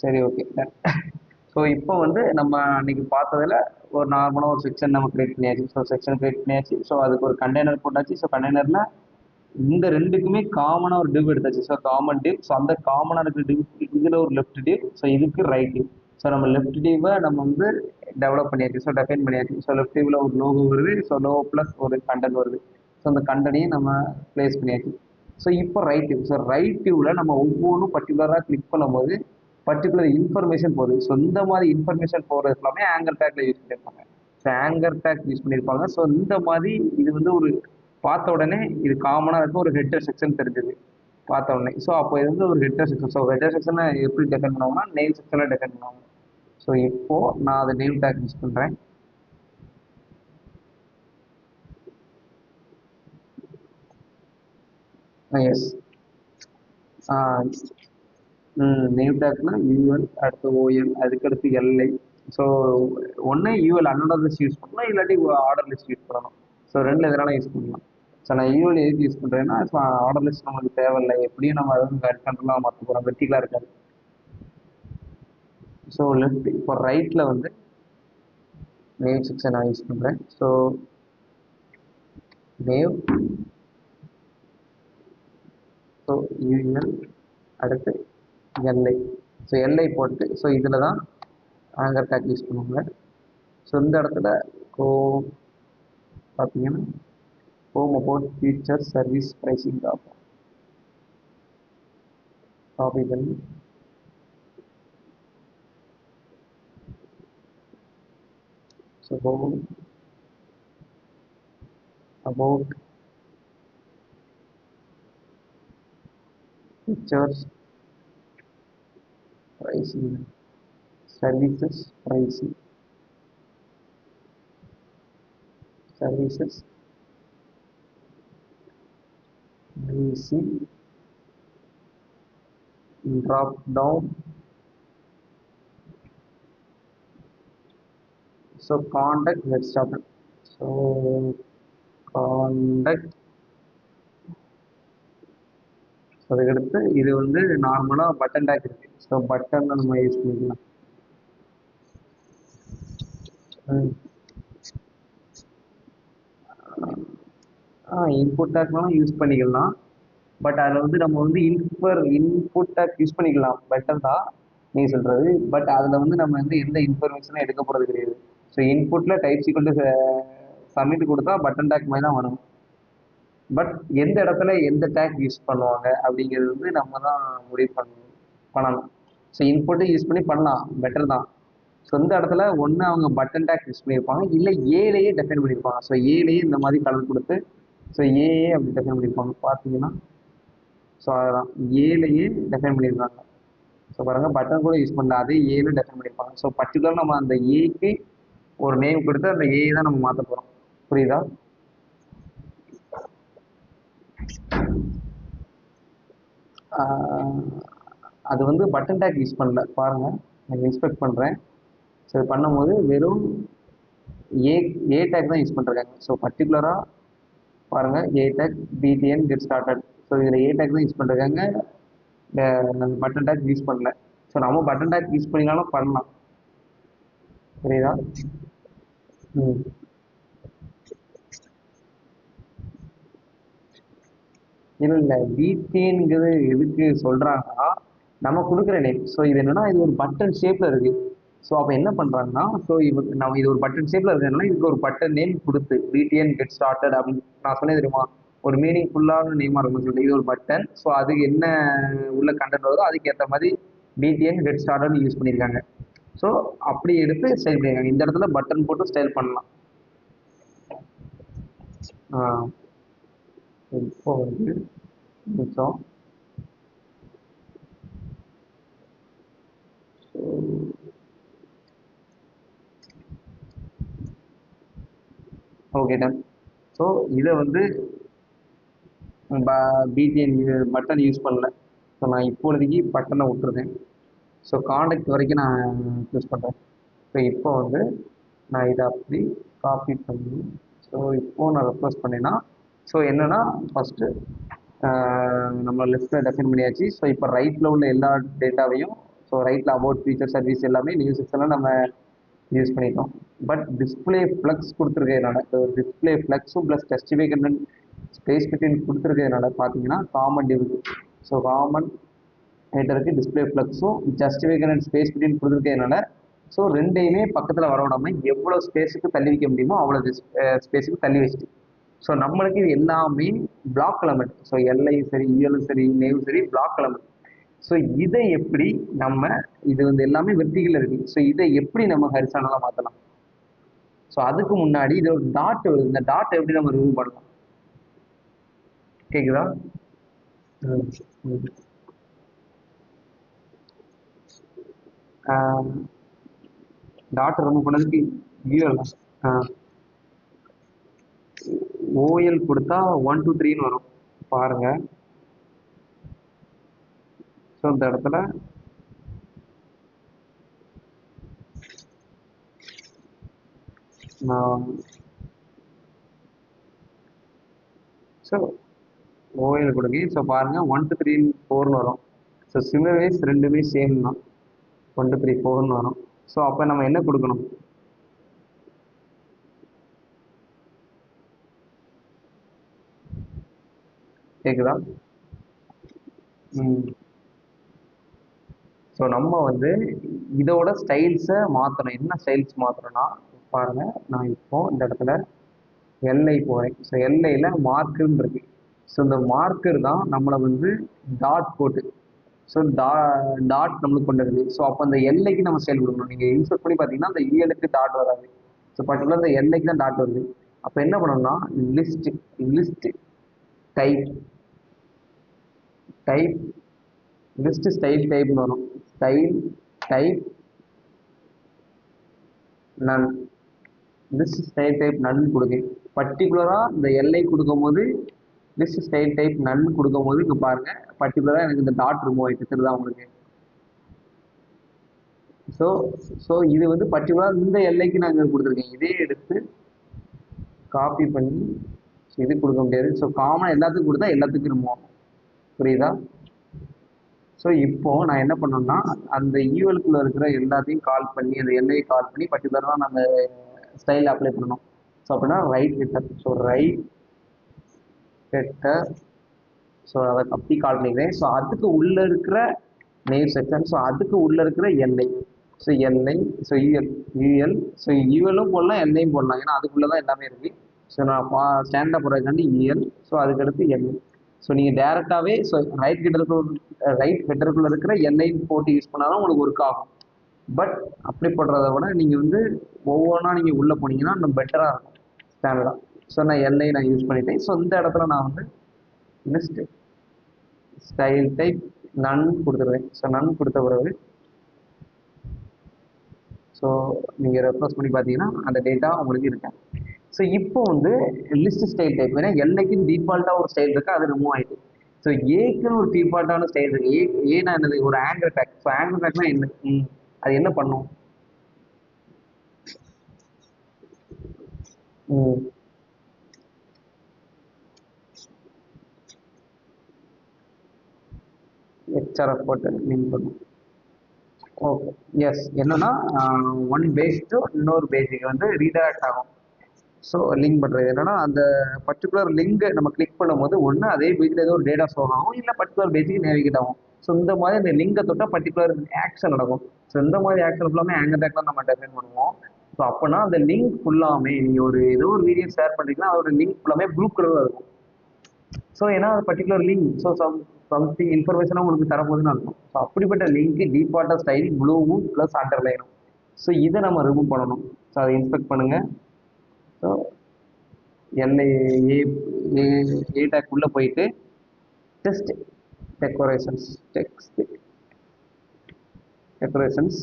சரி, okay. So இப்போ வந்து நம்ம அன்னைக்கு பார்த்ததுல ஒரு நார்மலாக ஒரு செக்ஷன் நம்ம கிரியேட் பண்ணியாச்சு. ஸோ செக்ஷன் கிரியேட் பண்ணியாச்சு. ஸோ அதுக்கு ஒரு கண்டெய்னர் போட்டாச்சு. ஸோ கண்டெய்னரில் இந்த ரெண்டுக்குமே காமனாக ஒரு டிவ் எடுத்தாச்சு. So common div. ஸோ அந்த காமனாக இருக்கிற டிவ் இதில் ஒரு லெஃப்ட் டிவ். ஸோ இதுக்கு ரைட் டிவ். ஸோ நம்ம லெஃப்ட் டிவை நம்ம வந்து டெவலப் பண்ணியாச்சு. ஸோ டெஃபைன் பண்ணியாச்சு. ஸோ லெஃப்ட் டிவ்ல ஒரு லோகோ வருது. ஸோ லோகோ ப்ளஸ் ஒரு கண்டென்ட் வருது. ஸோ அந்த கண்டனையும் நம்ம ப்ளேஸ் பண்ணியாச்சு. ஸோ இப்போ ரைட் டிவ். ஸோ ரைட் டிவ்ல நம்ம ஒவ்வொன்றும் பர்டிகுலராக கிளிக் பண்ணும்போது பர்டிகுலர் இன்ஃபர்மேஷன் போகுது. ஸோ இந்த மாதிரி இன்ஃபர்மேஷன் போகிறது எல்லாமே ஆங்கர் டேக்ல யூஸ் பண்ணியிருப்பாங்க. ஸோ ஆங்கர் டேக் யூஸ் பண்ணியிருப்பாங்க. ஸோ இந்த மாதிரி இது வந்து ஒரு பார்த்த உடனே இது காமனாக இருக்கும் ஒரு ஹெட்டர் செக்ஷன் தெரிஞ்சது பார்த்த உடனே. ஸோ அப்போ இது வந்து ஒரு ஹெட்டர் செக்ஷன். ஸோ ஹெட்டர் செக்ஷனை எப்படி டெஃபைன் பண்ணுவாங்கன்னா நேம் செக்ஷனில் டெஃபைன் பண்ணுவாங்க. ஸோ இப்போ நான் அதை நேம் டேக் யூஸ் பண்ணுறேன். எஸ். நேம் டேக்னா யூஎல், அடுத்து ஓஎல், அதுக்கடுத்து எல்ஐ. ஸோ ஒன்று யூஎல் அன்னோட லிஸ்ட் யூஸ் பண்ணலாம், இல்லாட்டி ஆர்டர் லிஸ்ட் யூஸ் பண்ணலாம். ஸோ ரெண்டு எதனால யூஸ் பண்ணலாம். ஸோ நான் யூஎல் எதுக்கு யூஸ் பண்ணுறேன்னா ஸோ ஆர்டர் லிஸ்ட் நம்மளுக்கு தேவையில்லை. எப்படியும் நம்ம அதை வந்து கண்ட்ரோலாக மாற்ற போகிறோம், வெர்டிகலாக இருக்காது. ஸோ லெஃப்ட் இப்போ ரைட்டில் வந்து நேம் செக்ஷன் நான் யூஸ் பண்ணுறேன். ஸோ நேம், ஸோ யூஎல், அடுத்து எல்ஐ. ஸோ எல்ஐ போட்டு ஸோ இதில் தான் ஆங்கர் டேக் யூஸ் பண்ணுவாங்க. ஸோ இந்த இடத்துல கோ பார்த்தீங்கன்னா home about feature service pricing பார்ப்போம். காப்பி பண்ணி so home about features pricing services pricing services pricing drop down. So contact let start. So contact. அதுக்கடுத்து இது வந்து நார்மலாக பட்டன் டேக் இருக்கு. ஸோ பட்டன் நம்ம யூஸ் பண்ணிக்கலாம். இன்புட் டேக்னாலும் யூஸ் பண்ணிக்கலாம். பட் அதில் வந்து நம்ம வந்து இன்புட் டேக் யூஸ் பண்ணிக்கலாம், பெட்டர் தான் நீ சொல்கிறது. பட் அதில் வந்து நம்ம வந்து எந்த இன்ஃபர்மேஷனும் எடுக்க போகிறது கிடையாது. ஸோ இன்புட்டில் டைப் சீக்வல் சப்மிட் கொடுத்தா பட்டன் டேக் மாதிரி தான் வரும். பட் எந்த இடத்துல எந்த டேக் யூஸ் பண்ணுவாங்க அப்படிங்கிறது வந்து நம்ம தான் முடிவு பண்ணணும். ஸோ இன்புட்டு யூஸ் பண்ணி பண்ணலாம், பெட்டர் தான். ஸோ இந்த இடத்துல ஒன்று அவங்க பட்டன் டேக் யூஸ் பண்ணியிருப்பாங்க, இல்லை ஏலேயே டெஃபைன் பண்ணியிருப்பாங்க. ஸோ ஏலேயே இந்த மாதிரி கலர் கொடுத்து ஸோ ஏஏ அப்படி டெஃபைன் பண்ணியிருப்பாங்க பார்த்தீங்கன்னா. ஸோ அதுதான் ஏலேயே டெஃபைன் பண்ணியிருக்காங்க. ஸோ பாருங்கள் பட்டன் கூட யூஸ் பண்ணல, அதே ஏல டெஃபைன் பண்ணியிருப்பாங்க. ஸோ பர்டிகுலர் நம்ம அந்த ஏக்கு ஒரு நேம் கொடுத்து அந்த ஏ தான் நம்ம மாற்ற போகிறோம். புரியுதா? அது வந்து பட்டன் டேக் யூஸ் பண்ணல பாருங்கள், நான் இன்ஸ்பெக்ட் பண்ணுறேன். ஸோ இது பண்ணும்போது வெறும் ஏ ஏ டேக் தான் யூஸ் பண்ணிருக்காங்க. ஸோ பர்டிகுலராக பாருங்கள் A tag BTN get started. So இதில் ஏ டேக் தான் யூஸ் பண்ணிருக்காங்க, பட்டன் டேக் யூஸ் பண்ணல. ஸோ நம்ம பட்டன் டேக் யூஸ் பண்ணினாலும் பண்ணலாம். புரியுதா? ம் இல்லை இல்லை, பிடிஎன்ங்கிறது எதுக்கு சொல்கிறாங்கன்னா நம்ம கொடுக்குற நேம். ஸோ இது என்னன்னா இது ஒரு பட்டன் ஷேப்பில் இருக்குது. ஸோ அப்போ என்ன பண்ணுறாங்கன்னா ஸோ நம்ம இது ஒரு பட்டன் ஷேப்பில் இருக்கிறதுனால இதுக்கு ஒரு பட்டன் நேம் கொடுத்து பிடிஎன் கெட் ஸ்டார்டட் அப்படின்னு நான் சொன்னேன் தெரியுமா, ஒரு மீனிங் ஃபுல்லான நேமாக இருக்கும்னு சொல்லிட்டு. இது ஒரு பட்டன். ஸோ அதுக்கு என்ன உள்ள கண்டென்ட் வருதோ அதுக்கு ஏற்ற மாதிரி பிடிஎன் கெட் ஸ்டார்டட்னு யூஸ் பண்ணியிருக்காங்க. ஸோ அப்படி எடுத்து ஸ்டைல் பண்ணியிருக்காங்க. இந்த இடத்துல பட்டன் போட்டு ஸ்டைல் பண்ணலாம். இப்போ வந்து நிமிஷம். Okay done. ஸோ இதை வந்து பிடிஎன் பட்டன் யூஸ் பண்ணல. ஸோ நான் இப்போதைக்கு பட்டனை விட்டுருந்தேன். ஸோ காண்டக்ட் வரைக்கும் நான் யூஸ் பண்ணுறேன். ஸோ இப்போ வந்து நான் இதை அப்படி காப்பி பண்ணி ஸோ இப்போது நான் ரெக்வஸ்ட் பண்ணேன்னா ஸோ என்னென்னா ஃபஸ்ட்டு நம்ம லெஃப்ட்டில் டெஃபைன் பண்ணியாச்சு. ஸோ இப்போ ரைட்டில் உள்ள எல்லா டேட்டாவையும் ஸோ ரைட்டில் அபவுட் ஃபீச்சர் சர்வீஸ் எல்லாமே நியூ செக்ஷனில் நம்ம யூஸ் பண்ணிட்டோம். பட் டிஸ்பிளே ஃப்ளக்ஸ் கொடுத்துருக்கிறதுனால டிஸ்பிளே ஃப்ளக்ஸும் ப்ளஸ் ஜஸ்டிஃபிகேஷன் ஸ்பேஸ் பிட்வீன் கொடுத்துருக்கிறதுனால பார்த்தீங்கன்னா காமன் டிவிஷன். ஸோ காமன் ஹெட்டருக்கு டிஸ்பிளே ஃப்ளக்ஸும் ஜஸ்டிஃபிகேஷன் அண்ட் ஸ்பேஸ் பிட்வீன் கொடுத்துருக்கிறதுனால ஸோ ரெண்டையுமே பக்கத்தில் வர விடாமல் எவ்வளோ ஸ்பேஸுக்கு தள்ளி வைக்க முடியுமோ அவ்வளோ ஸ்பேஸுக்கு தள்ளி வச்சுட்டு ஸோ நம்மளுக்கு இது எல்லாமே பிளாக் எலமெண்ட். ஸோ எல்லையும் சரி இயலும் சரி நேவும் சரி பிளாக் எலமெண்ட். ஸோ இதை எப்படி நம்ம இது வந்து எல்லாமே வெர்டிகல் இருக்கு. ஸோ இதை எப்படி நம்ம ஹரிசானலாக மாற்றலாம்? ஸோ அதுக்கு முன்னாடி இது ஒரு டாட் வருது. இந்த டாட் எப்படி நம்ம ரிமூவ் பண்ணலாம்? கேக்குதா? டாட் ரிமூவ் பண்ணதுக்கு வியூஎல் ஓஎல் கொடுத்தா 1 2 3ன்னு வரும் பாருங்க. ஸோ இந்த இடத்துல ஸோ ஓஎல் கொடுங்க. ஸோ பாருங்க 1 2 3 4ன்னு வரும். ஸோ சிமிலர் வைஸ் ரெண்டுமே சேம் தான். 1 2 3 4ன்னு வரும். ஸோ அப்போ நம்ம என்ன கொடுக்கணும்? கேக்குதா? ஸோ நம்ம வந்து இதோட ஸ்டைல்ஸை மாற்றணும். என்ன ஸ்டைல்ஸ் மாற்றணும்னா பாருங்க, நான் இப்போ இந்த இடத்துல எல்ஐ போகிறேன். ஸோ எல்ஐயில் மார்க்குன்னு இருக்கு. ஸோ இந்த மார்க்கர் தான் நம்மளை வந்து டாட் போட்டு ஸோ டாட் நம்மளுக்கு கொண்டு வருது. ஸோ அப்போ அந்த எல்லைக்கு நம்ம ஸ்டைல் கொடுக்கணும். நீங்கள் இன்சர்ட் பண்ணி பார்த்தீங்கன்னா அந்த இஎலுக்கு டாட் வராது. ஸோ பர்டிகுலர் இந்த எல்லைக்கு தான் டாட் வருது. அப்போ என்ன பண்ணணும்னா லிஸ்ட் டைப் லிஸ்ட் ஸ்டைல் டைப்னு வரும். ஸ்டைல் டைப் நன். லிஸ்ட் ஸ்டைல் டைப் நன் கொடுங்க. பர்டிகுலராக இந்த எல்லை கொடுக்கும் போது லிஸ்ட் ஸ்டைல் டைப் நன் கொடுக்கும் போது இங்கே பாருங்க பர்டிகுலராக எனக்கு இந்த டாட் ரிமூவ் ஆகிட்டு தெரியுதா உங்களுக்கு? ஸோ இது வந்து பர்டிகுலராக இந்த எல்லைக்கு நான் இங்கே கொடுத்துருக்கேன். இதே எடுத்து காப்பி பண்ணி இது கொடுக்க முடியாது. ஸோ காமனாக எல்லாத்துக்கும் கொடுத்தா எல்லாத்துக்கும் ரிமூவ் ஆகும். புரியுதா? ஸோ இப்போ நான் என்ன பண்ணணும்னா அந்த ஈவலுக்குள்ள இருக்கிற எல்லாத்தையும் கால் பண்ணி அந்த எல்லையை கால் பண்ணி பர்டிகுலராக நம்ம ஸ்டைல் அப்ளை பண்ணணும். ஸோ அப்படின்னா right header. So right header. So அதை அப்படி கால் பண்ணிக்கிறேன். ஸோ அதுக்கு உள்ள இருக்கிற நேம் செக்ஷன். ஸோ அதுக்கு உள்ள இருக்கிற எல்லை. So LI. So UL. So யூஎலும் போடலாம் எல்லையும் போடலாம், ஏன்னா அதுக்குள்ளே தான் எல்லாமே இருக்குது. ஸோ நான் ஸ்டாண்டர்ட் போடுறதுக்காண்டி யூஎல். ஸோ அதுக்கடுத்து எல்ஐ. ஸோ நீங்கள் டேரெக்டாகவே ஸோ ரைட் ஹெட்டருக்குள்ளே இருக்கிற எல்லைன்னு போட்டு யூஸ் பண்ணாலும் உங்களுக்கு ஒர்க் ஆகும். பட் அப்படி போடுறத விட நீங்கள் வந்து ஒவ்வொன்றா நீங்கள் உள்ளே போனீங்கன்னா இன்னும் பெட்டராக இருக்கும் ஸ்டாண்டர்டாக. ஸோ நான் எல்ஐ நான் யூஸ் பண்ணிட்டேன். ஸோ இந்த இடத்துல நான் வந்து லிஸ்ட் ஸ்டைல் டைப் நன் கொடுத்துருவேன். ஸோ நன் கொடுத்த பிறகு ஸோ நீங்கள் ரெஃப்ரெஷ் பண்ணி பார்த்தீங்கன்னா அந்த டேட்டா உங்களுக்கு இருக்கேன். ஸோ இப்போ வந்து லிஸ்ட் ஸ்டைல் டைப் ஏன்னா எல்லைக்குன்னு டிஃபால்ட்டாக ஒரு ஸ்டைல் இருக்குது, அது ரிமூவ் ஆகிட்டு. ஸோ ஏக்குன்னு ஒரு டிஃபால்ட்டான ஸ்டைல் இருக்குது. ஏன்னா என்னது ஒரு ஆங்கர் டேக். ஸோ ஆங்கர் டேக்னா என்ன? அது என்ன பண்ணும்? ஹெச்ஆர்எஃப் போட்டு லிங்க் பண்ணும். Okay, yes. என்னன்னா ஒன் பேஸ் டு இன்னொரு பேஸுக்கு வந்து ரீடைரக்ட் ஆகும். ஸோ லிங்க் பண்ணுறது என்னன்னா அந்த பர்டிகுலர் லிங்கை நம்ம கிளிக் பண்ணும்போது ஒன்று அதே பேஜில் ஏதோ ஒரு டேட்டா ஸ்டோர் ஆகும், இல்லை பர்டிகுலர் பேஜுக்கு நேவிகேட் ஆகும். ஸோ இந்த மாதிரி இந்த லிங்கை தொட்டால் பர்டிகுலர் ஆக்ஷன் நடக்கும். ஸோ இந்த மாதிரி ஆக்ஷன் ஃபுல்லாமே ஆங்கர் டேக் தான் நம்ம டெஃபைன் பண்ணுவோம். ஸோ அப்போனா அந்த லிங்க் ஃபுல்லாமே நீங்கள் ஒரு ஏதோ ஒரு வீடியோ ஷேர் பண்ணுறீங்கன்னா அதோட லிங்க் ஃபுல்லாமே ப்ளூ கலரில் இருக்கும். ஸோ ஏன்னா அது பர்டிகுலர் லிங்க். ஸோ சம்திங் இன்ஃபர்மேஷனாக உங்களுக்கு தரப்போகுதுன்னு அர்த்தம். ஸோ அப்படிப்பட்ட லிங்க்கு டிஃபால்ட்டாக ஸ்டைல் ப்ளூவும் ப்ளஸ் அண்டர்லைனும். ஸோ இதை நம்ம ரிமூவ் பண்ணணும். ஸோ அதை இன்ஸ்பெக்ட் பண்ணுங்கள். ஸோ எல்ஐ ஏ டேக் உள்ளே போயிட்டு டெக்ஸ்ட் டெக்கரேஷன்ஸ்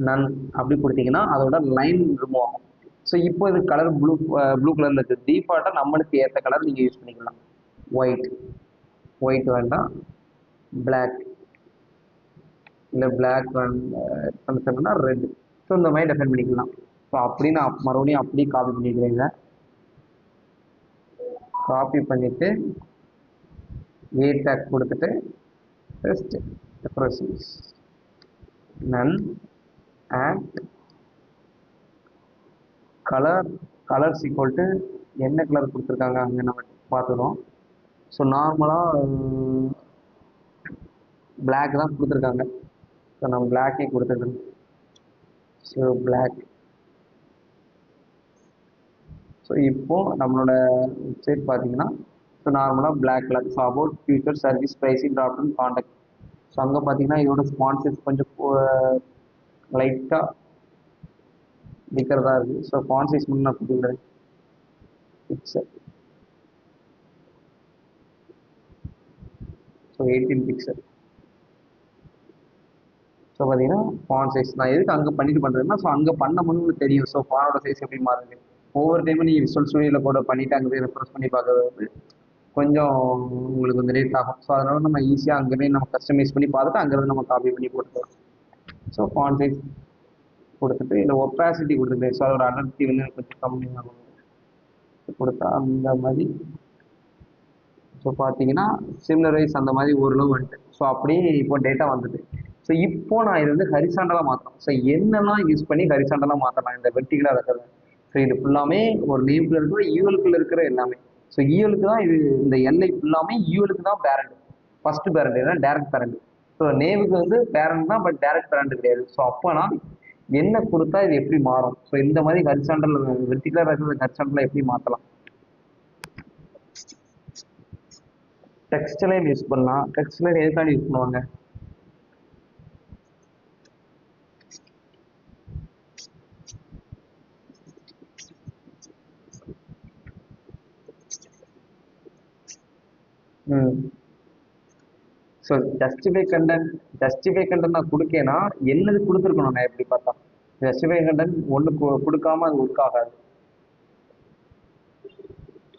நன் அப்படி கொடுத்தீங்கன்னா அதோட லைன் ரிமூவ் ஆகும். ஸோ இப்போ இது கலர் ப்ளூ கலரில் இருக்குது. டிஃபால்ட்டாக நம்மளுக்கு ஏற்ற கலர் நீங்கள் யூஸ் பண்ணிக்கலாம். ஒயிட் வேண்டாம், பிளாக் இல்லை பிளாக் வேண்டாம், ரெட். ஸோ இந்த மாதிரி டெஃபைன் பண்ணிக்கலாம். ஸோ அப்படி நான் மறுபடியும் அப்படியே காப்பி பண்ணிக்கிறேங்க. காப்பி பண்ணிவிட்டு ஏ டேக் கொடுத்துட்டு text decorations none and colour colours equal to என்ன கலர் கொடுத்துருக்காங்க அங்கே நம்ம பார்த்துக்கிறோம். ஸோ நார்மலாக பிளாக் தான் கொடுத்துருக்காங்க. ஸோ நம்ம பிளாக்கே கொடுத்துருக்கோம். So black. ஸோ இப்போது நம்மளோட வெப்சைட் பார்த்தீங்கன்னா ஸோ நார்மலாக black colour. So about future service pricing drop and contact. So அங்கே பார்த்தீங்கன்னா இதோட ஸ்பான்சர்ஸ் கொஞ்சம் லைட்டாக நிற்கிறதா இருக்குது. ஸோ ஸ்பான்சர்ஸ் முன்னே நான் கொடுத்துக்கிறேன். பிக்சல். So 18 pixel. ஸோ பார்த்தீங்கன்னா ஃபாண்ட் சைஸ் நான் எதுக்கு அங்கே பண்ணிட்டு பண்ணுறேன்னா, ஸோ அங்கே பண்ணும்போது உங்களுக்கு தெரியும். ஸோ ஃபானோட சைஸ் எப்படி மாறுது. ஒவ்வொரு டைமும் நீங்கள் விசுவல் ஸ்டுடியோவில் கூட பண்ணிவிட்டு அங்கே போய் ரெஃப்ரெஷ் பண்ணி பார்க்கறது வந்து கொஞ்சம் உங்களுக்கு வந்து லேட் ஆகும். ஸோ அதனால் நம்ம ஈஸியாக அங்கே நம்ம கஸ்டமைஸ் பண்ணி பார்த்துட்டு அங்கேருந்து நம்ம காப்பி பண்ணி போட்டுக்கலாம். ஸோ ஃபாண்ட் சைஸ் கொடுத்துட்டு இல்லை ஒப்பாசிட்டி கொடுத்துட்டு, ஸோ அதோட அடர்த்தி வந்து கொஞ்சம் கம்மியாகும் கொடுத்தா அந்த மாதிரி. ஸோ பார்த்தீங்கன்னா சிமிலரைஸ் அந்த மாதிரி ஓரளவு வந்துட்டு. ஸோ அப்படியே இப்போ டேட்டா வந்துட்டு. ஸோ இப்போ நான் இது வந்து ஹரிசாண்டலாக மாற்றணும். ஸோ என்னெல்லாம் யூஸ் பண்ணி ஹரிசாண்டலாக மாற்றலாம் இந்த வெர்டிகலாக இருக்கிறது. ஸோ இது ஃபுல்லாமே ஒரு நேம்குள்ள இருக்கிற யூஎலுக்குள்ள இருக்கிற எல்லாமே. ஸோ யூஎலுக்கு தான் இது, இந்த எல்ஐ ஃபுல்லாமே யூஎலுக்கு தான் பேரண்ட். ஃபர்ஸ்ட் பேரண்ட் ஏன்னா டேரக்ட் பேரண்ட். ஸோ நேமுக்கு வந்து பேரண்ட் தான், பட் டேரக்ட் பேரண்ட் கிடையாது. ஸோ அப்போனா என்ன கொடுத்தா இது எப்படி மாறும். ஸோ இந்த மாதிரி ஹரிசாண்டல் வெர்டிகலாக இருக்கிற ஹரிசாண்டலாக எப்படி மாற்றலாம். டெக்ஸ்ட் லைன் யூஸ் பண்ணலாம். டெக்ஸ்ட் லைன் எதுக்காண்டி யூஸ் பண்ணுவாங்க. ஸோ ஜஸ்டிஃபை கண்டென்ட் நான் கொடுக்கேன்னா என்னது கொடுத்துருக்கணும். நான் எப்படி பார்த்தா ஜஸ்டிஃபை கண்டென்ட் ஒன்று கொடுக்காம அது ஒர்க் ஆகாது.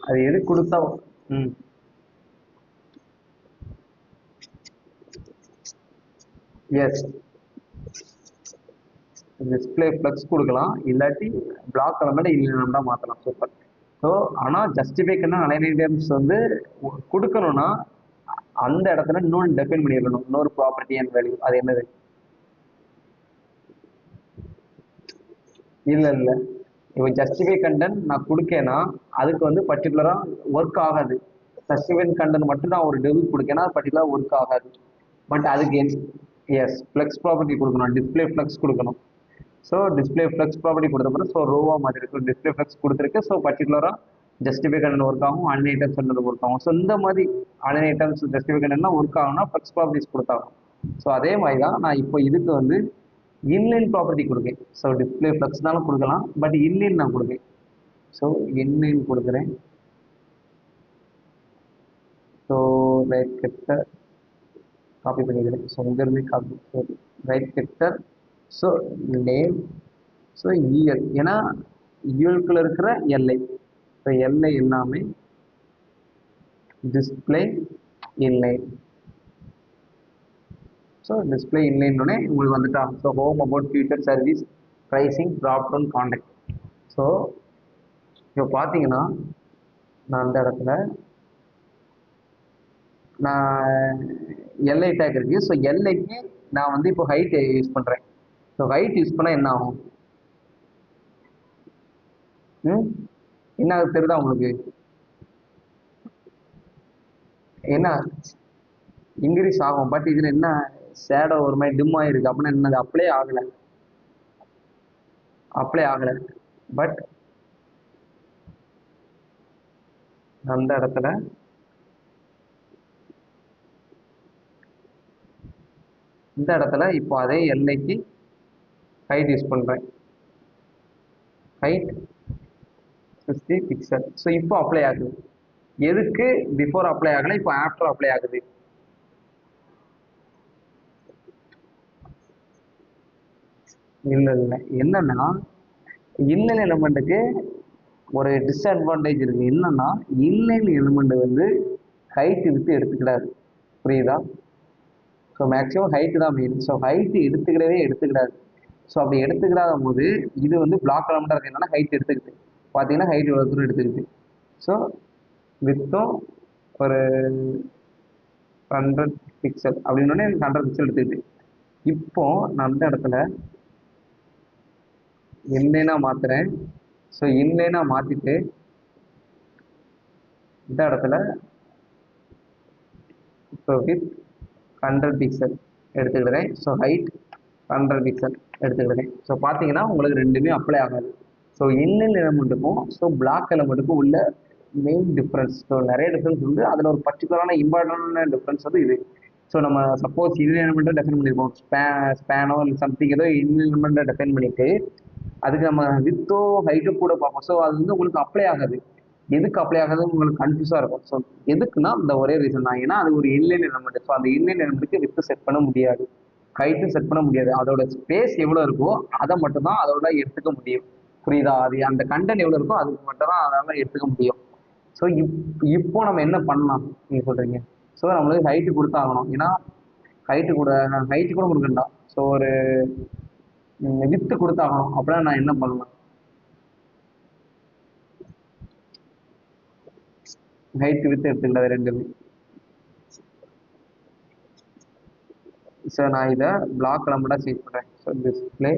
அது எது கொடுத்தா எஸ் டிஸ்பிளே ஃப்ளக்ஸ் கொடுக்கலாம், இல்லாட்டி பிளாக் எலமெண்ட் இல்லைன்னா மாற்றலாம். சூப்பர். ஸோ ஆனால் ஜஸ்டிஃபை கண்டென்ட் அலைன் ஐட்டம்ஸ் வந்து கொடுக்கணும்னா அந்த இடத்துல இன்னொன்று டெஃபைன் பண்ணிடணும். இன்னொரு ப்ராப்பர்ட்டி அண்ட் வேல்யூ. அது என்னது. இல்லை இப்போ ஜஸ்டிஃபை கண்டென்ட் நான் கொடுக்கேன்னா அதுக்கு வந்து பர்டிகுலராக ஒர்க் ஆகாது. ஜஸ்டிஃபை கண்டென்ட் மட்டும் நான் ஒரு டெபிட் கொடுக்கேன்னா பர்டிகுலராக ஒர்க் ஆகாது. பட் அதுக்கு எஸ் ஃப்ளெக்ஸ் ப்ராப்பர்ட்டி கொடுக்கணும். டிஸ்பிளே ஃப்ளெக்ஸ் கொடுக்கணும். ஸோ டிஸ்பிளே ஃப்ளெக்ஸ் ப்ராப்பர்ட்டி கொடுத்தப்பறம் ஸோ ரோவாக மாதிரி இருக்கும். டிஸ்பிளே ஃப்ளெக்ஸ் கொடுத்துருக்கு. ஸோ பர்டிகுலராக ஜஸ்டிஃபை கண்டென்ட் ஒர்க் ஆகும், அன் ஐட்டம்ஸ் ஒர்க் ஆகும். ஸோ இந்த மாதிரி அன் ஐட்டம்ஸ் ஜஸ்டிஃபை கண்டென்ட்லாம் ஒர்க் ஆகும்னா ஃப்ளெக்ஸ் ப்ராப்பர்ட்டிஸ் கொடுத்தாகும். ஸோ அதே மாதிரி தான் நான் இப்போ இதுக்கு வந்து இன்லைன் ப்ராப்பர்ட்டி கொடுக்கேன். ஸோ டிஸ்பிளே ஃப்ளெக்ஸ்னாலும் கொடுக்கலாம், பட் இன்லைன் நான் கொடுக்கேன். ஸோ இன்லைன் கொடுக்குறேன். ஸோ ரைட் கிட்ட காப்பி பண்ணிக்கிறேன். ஸோ இங்கேருந்து காப்பி. ஸோ ரைட் கிட்டர். So name. ஸோ இஎல் ஏன்னா இஎல்குள்ள இருக்கிற எல்ஐ. ஸோ எல்ஐ எல்லாமே டிஸ்பிளே இன்லைன். ஸோ டிஸ்பிளே இன்லைன்னே உங்களுக்கு வந்துட்டா. So home about future service pricing drop down contact. So இப்போ பார்த்தீங்கன்னா நான் அந்த இடத்துல நான் எல்ஐ டேக் இருக்கு. ஸோ எல்ஐக்கு நான் வந்து இப்போ ஹைட் யூஸ் பண்ணுறேன். ஸோ ஹைட் யூஸ் பண்ணால் என்ன ஆகும். என்ன தெரியுதா உங்களுக்கு. என்ன இன்க்ரீஸ் ஆகும். பட் இதில் என்ன ஷேடோ ஒரு மாதிரி டிம் ஆகிருக்கு அப்படின்னா என்னது அப்ளை ஆகலை. பட் அந்த இடத்துல இந்த இடத்துல இப்போ அதே எல்லைக்கு ஹைட் யூஸ் பண்ணுறேன். Height 50 pixel. ஸோ இப்போ அப்ளை ஆகுது. எதுக்கு பிஃபோர் அப்ளை ஆகலை, இப்போ ஆஃப்டர் அப்ளை ஆகுது. இல்லை என்னன்னா இன்லைன் எலிமெண்ட்டுக்கு ஒரு டிஸ்அட்வான்டேஜ் இருக்கு. என்னன்னா இன்லைன் எலிமெண்ட் வந்து ஹைட் விட்டு எடுத்துக்கிடாது. புரியுதா. ஸோ மேக்ஸிமம் ஹைட்டு தான் மெயின். ஸோ ஹைட்டு எடுத்துக்கிடாது. ஸோ அப்படி எடுத்துக்கிடாத போது இது வந்து பிளாக் எலமெண்ட்டாக இருக்கு. என்னன்னா ஹைட் எடுத்துக்கிட்டு பார்த்தீங்கன்னா ஹைட் இவ்வளோ தூரம் எடுத்துக்கிட்டு. ஸோ வித்தும் ஒரு 100 பிக்சல் அப்படின்னோடனே எனக்கு 100 பிக்சல் எடுத்துக்கிட்டு. இப்போ நான் அந்த இடத்துல இன்லைனா மாத்துறேன். ஸோ இன்லைனா மாத்திட்டு இந்த இடத்துல இப்போ வித் 100 பிக்சல் எடுத்துக்கிடுறேன். ஸோ ஹைட் 100 பிக்சல் எடுத்துக்கிடுறேன். ஸோ பார்த்தீங்கன்னா உங்களுக்கு ரெண்டுமே அப்ளை ஆகாது. ஸோ இன்னல் எலமெண்ட்டுக்கும் ஸோ பிளாக் எலமெண்ட்டுக்கும் உள்ள மெயின் டிஃப்ரென்ஸ். ஸோ நிறைய டிஃப்ரென்ஸ் வந்து அதில் ஒரு பர்டிகுலரான இம்பார்ட்டன்டான டிஃப்ரென்ஸ் வந்து இது. ஸோ நம்ம சப்போஸ் இன்னல் எலமெண்ட்டை டெஃபைன் பண்ணியிருப்போம், ஸ்பேனோ இல்லை சம்திங் ஏதோ இன்னல் எலமெண்ட்டை டெஃபைன் பண்ணிட்டு அதுக்கு நம்ம வித்தோ ஹைட்டோ கூட பார்ப்போம். ஸோ அது வந்து உங்களுக்கு அப்ளை ஆகாது. எதுக்கு அப்ளை ஆகாதுன்னு உங்களுக்கு கன்ஃபியூஸாக இருக்கும். ஸோ எதுக்குன்னா இந்த ஒரே ரீசன் தான். ஏன்னா அது ஒரு இன்லைன் எலமெண்ட். ஸோ அந்த இன்லைன் எலமெண்ட்டுக்கு வித்து செட் பண்ண முடியாது, ஹைட்டும் செட் பண்ண முடியாது. அதோட ஸ்பேஸ் எவ்வளோ இருக்கோ அதை மட்டும் தான் அதோட எடுத்துக்க முடியும். புரியுதா? அது அந்த கண்டென்ட் எவ்வளோ இருக்கோ அதுக்கு மட்டும் தான் அதனால எடுத்துக்க முடியும். ஸோ இப்போ நம்ம என்ன பண்ணலாம் நீங்க சொல்றீங்க? ஸோ நம்மளுக்கு ஹைட்டு கொடுத்தாகணும். ஏன்னா ஹைட்டு கூட கொடுக்கண்டா. ஸோ ஒரு வித்து கொடுத்தாகணும். அப்படின்னா நான் என்ன பண்ணலாம்? ஹைட் வித்து எடுத்துக்கிட்டது ரெண்டுமே. ஸோ நான் இதை பிளாக் எலமெண்ட்டாக சேஞ்ச் பண்ணுறேன். ஸோ டிஸ்பிளே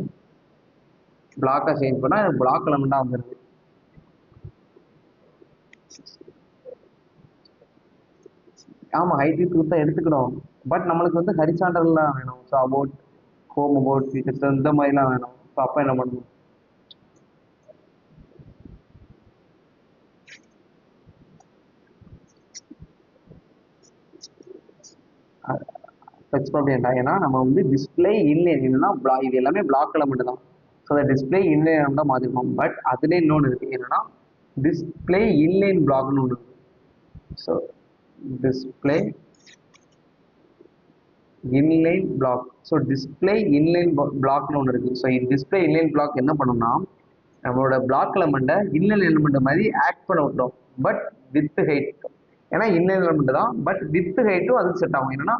பிளாக்காக சேஞ்ச் பண்ணால் எனக்கு பிளாக் எலமெண்ட்டாக வந்துடுது. ஆமாம், ஹைட் வித் கொடுத்தா எடுத்துக்கிடும். பட் நம்மளுக்கு வந்து ஹரிசாண்டல்லாம் வேணும். So about, home, about, features இந்த மாதிரிலாம் வேணும். ஸோ அப்போ என்ன பண்ணணும்? டச் பண்ண வேண்டாம். ஏன்னா நம்ம வந்து டிஸ்பிளே இன்லைன் என்னன்னா இது எல்லாமே பிளாக் எலமெண்ட் தான். ஸோ அந்த டிஸ்பிளே இன்லைன் தான் மாற்றிருக்கோம். பட் அதுலேயே இன்னொன்று இருக்குது என்னன்னா டிஸ்பிளே இன்லைன் பிளாக்னு ஒன்று இருக்குது. So display inline block. So display inline பிளாக்னு ஒன்று இருக்குது. ஸோ டிஸ்பிளே இன்லைன் பிளாக் என்ன பண்ணும்னா நம்மளோட பிளாக் எலமெண்ட்டை இன்னல் எலமெண்ட் மாதிரி ஆக்ட் பண்ண விட்டுரும். But with height. ஏன்னா இன்னல் எலமெண்ட் தான், பட் வித் ஹைட்டும் அதுக்கு செட் ஆகும். என்னன்னா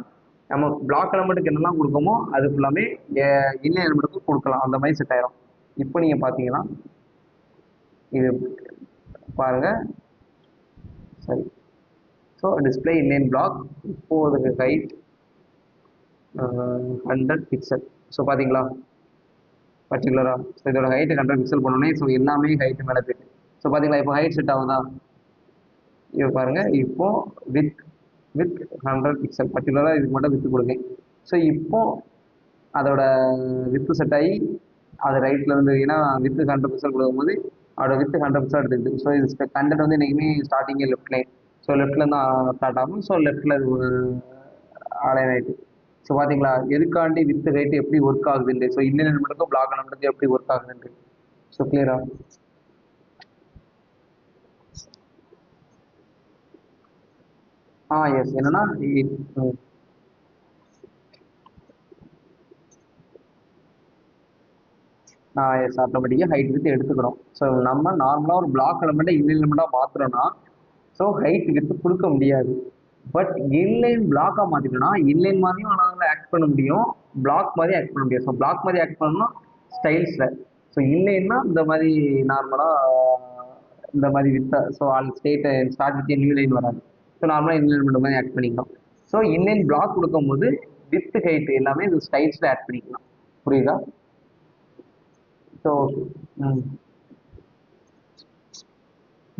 நம்ம பிளாக் எலமெண்ட்டுக்கு என்னெல்லாம் கொடுக்கமோ அது ஃபுல்லாமே இன்னல் எலமெண்ட்டுக்கு கொடுக்கலாம். அந்த மாதிரி செட் ஆயிரும். இப்போ நீங்கள் பார்த்தீங்கன்னா இது பாருங்க. சரி. So display inline block. இப்போ அதுக்கு ஹைட் 100 பிக்சல். ஸோ பார்த்தீங்களா பர்டிகுலரா. ஸோ இதோட ஹைட் 100 பிக்சல் பண்ணோன்னே ஸோ எல்லாமே ஹைட் மேலே போயிட்டு. ஸோ பார்த்தீங்களா இப்போ ஹைட் செட் ஆகுதா? இப்போ பாருங்க. இப்போ வித் வித் 100 பிக்சல் பர்டிகுலராக இதுக்கு மட்டும் வித்து கொடுங்க. ஸோ இப்போ அதோட வித்து செட் ஆகி அது ரைட்ல இருந்து, ஏன்னா வித்து 100 பிக்சல் கொடுக்கும்போது அதோட வித்து 100 பிக்சல் எடுத்துக்கிட்டு. ஸோ இது கண்டென்ட் வந்து என்னைக்குமே ஸ்டார்டிங்கே லெஃப்ட் லைன். ஸோ லெஃப்ட்ல இருந்து ஸ்டார்ட் ஆகும். ஸோ லெஃப்ட்ல அலைன் ஆயிட்டு. ஸோ பார்த்தீங்களா எதுக்காண்டி வித் ஹைட் எப்படி ஒர்க் ஆகுதுன்னு. ஸோ இன்னும் மட்டும் பிளாக் மட்டும் எப்படி ஒர்க் ஆகுதுன்னு. ஸோ கிளியரா? எஸ். என்னன்னா எஸ், ஆட்டோமேட்டிக்காக ஹைட் வித் எடுத்துக்கிறோம். ஸோ நம்ம நார்மலாக ஒரு பிளாக் எலமெண்ட்டை இன்னல் எலமெண்ட்டாக மாற்றுறோன்னா ஸோ ஹைட் வித் கொடுக்க முடியாது. பட் இன்லைன் பிளாக்காக மாற்றிட்டோம்னா இன்லைன் மாதிரியும் ஆனால் ஆக்ட் பண்ண முடியும், பிளாக் மாதிரி ஆக்ட் பண்ண முடியும். ஸோ பிளாக் மாதிரி ஆக்ட் பண்ணணும்னா ஸ்டைல்ஸில். ஸோ இன்லைன்னா இந்த மாதிரி நார்மலாக இந்த மாதிரி with so all start with new line வராது. ஸோ நார்மலாக இன்லைன் மட்டும் மாதிரி ஆக்ட் பண்ணிக்கலாம். ஸோ இன்லைன் பிளாக் கொடுக்கும்போது வித் ஹைட் எல்லாமே இந்த ஸ்டைல்ஸில் ஆட் பண்ணிக்கலாம். புரியுதா? ஸோ ம்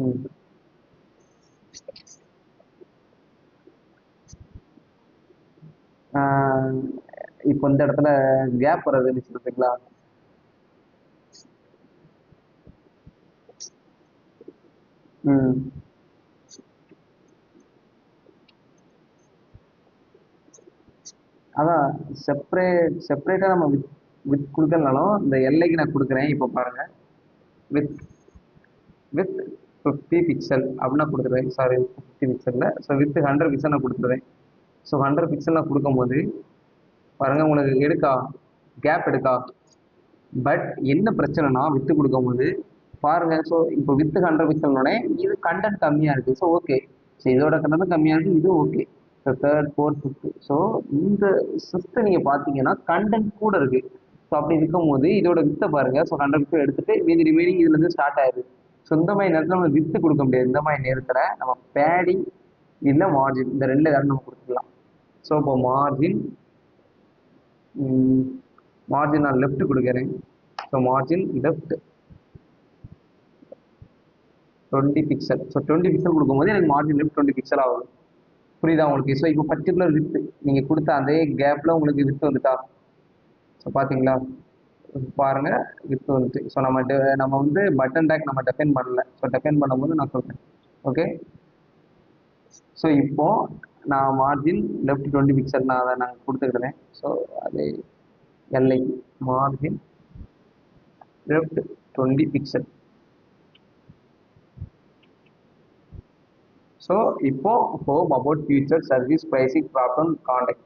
ம் இப்போ இந்த இடத்துல கேப் வர்றதுன்னு சொல்றீங்களா? ம் அதான் செப்பரேட்டாக நம்ம வித் வித் கொடுக்கலனாலும் இந்த எல்லைக்கு நான் கொடுக்குறேன். இப்போ பாருங்க. வித் வித் 50 பிக்சல் அப்படின்னா கொடுத்துருவேன். சாரி, 50 பிக்சலில். ஸோ வித் 100 பிக்சல் நான் கொடுத்துருவேன். ஸோ 100 பிக்சல் நான் கொடுக்கும்போது பாருங்க உங்களுக்கு எடுக்கா கேப் எடுக்கா. பட் என்ன பிரச்சனைனா வித்து கொடுக்கும்போது பாருங்க. ஸோ இப்போ வித்து 100 பிக்சல்னோடனே இது கண்டென்ட் கம்மியாக இருக்குது. So okay. ஸோ இதோட கண்டென்ட் கம்மியாக இருக்குது, இது okay. So third, fourth, fifth. So இந்த ஃபிஃப்த்து நீங்கள் பார்த்தீங்கன்னா கண்டென்ட் கூட இருக்குது. ஸோ அப்படி இருக்கும்போது இதோட வித்தை பாருங்க. ஸோ 100 பிக்சல் எடுத்துட்டு மீதி ரிமைனிங் இதுலேருந்து ஸ்டார்ட் ஆயிடுது. ஸோ இந்த மாதிரி நேரத்தில் நம்ம வித்து கொடுக்க முடியாது. இந்த மாதிரி நேரத்தில் நம்ம பேடிங் இல்லை மார்ஜின் இந்த ரெண்டு ஏதாவது நம்ம கொடுத்துக்கலாம். ஸோ இப்போ மார்ஜின் மார்ஜின் நான் லெஃப்ட் கொடுக்குறேன். So margin left 20 pixel. So 20 pixel கொடுக்கும்போது எனக்கு மார்ஜின் லெஃப்ட் 20 பிக்சல் ஆகும். புரியுதா உங்களுக்கு? ஸோ இப்போ பர்டிகுலர் வித் நீங்கள் கொடுத்த அதே கேப்பில் உங்களுக்கு வித் வந்துட்டா. ஸோ பார்த்தீங்களா, பாருங்க வித் வந்துட்டு. ஸோ நம்ம வந்து பட்டன் டேக் நம்ம டெஃபைன் பண்ணல. ஸோ டெஃபைன் பண்ணும்போது நான் சொல்கிறேன். ஓகே, ஸோ இப்போ நான் மார்ஜின் லெஃப்ட் 20 பிக்சல் நான் அதை நான் கொடுத்துக்கிறேன். ஸோ அது LI margin left 20 pixel. So இப்போ home about future service pricing problem contact.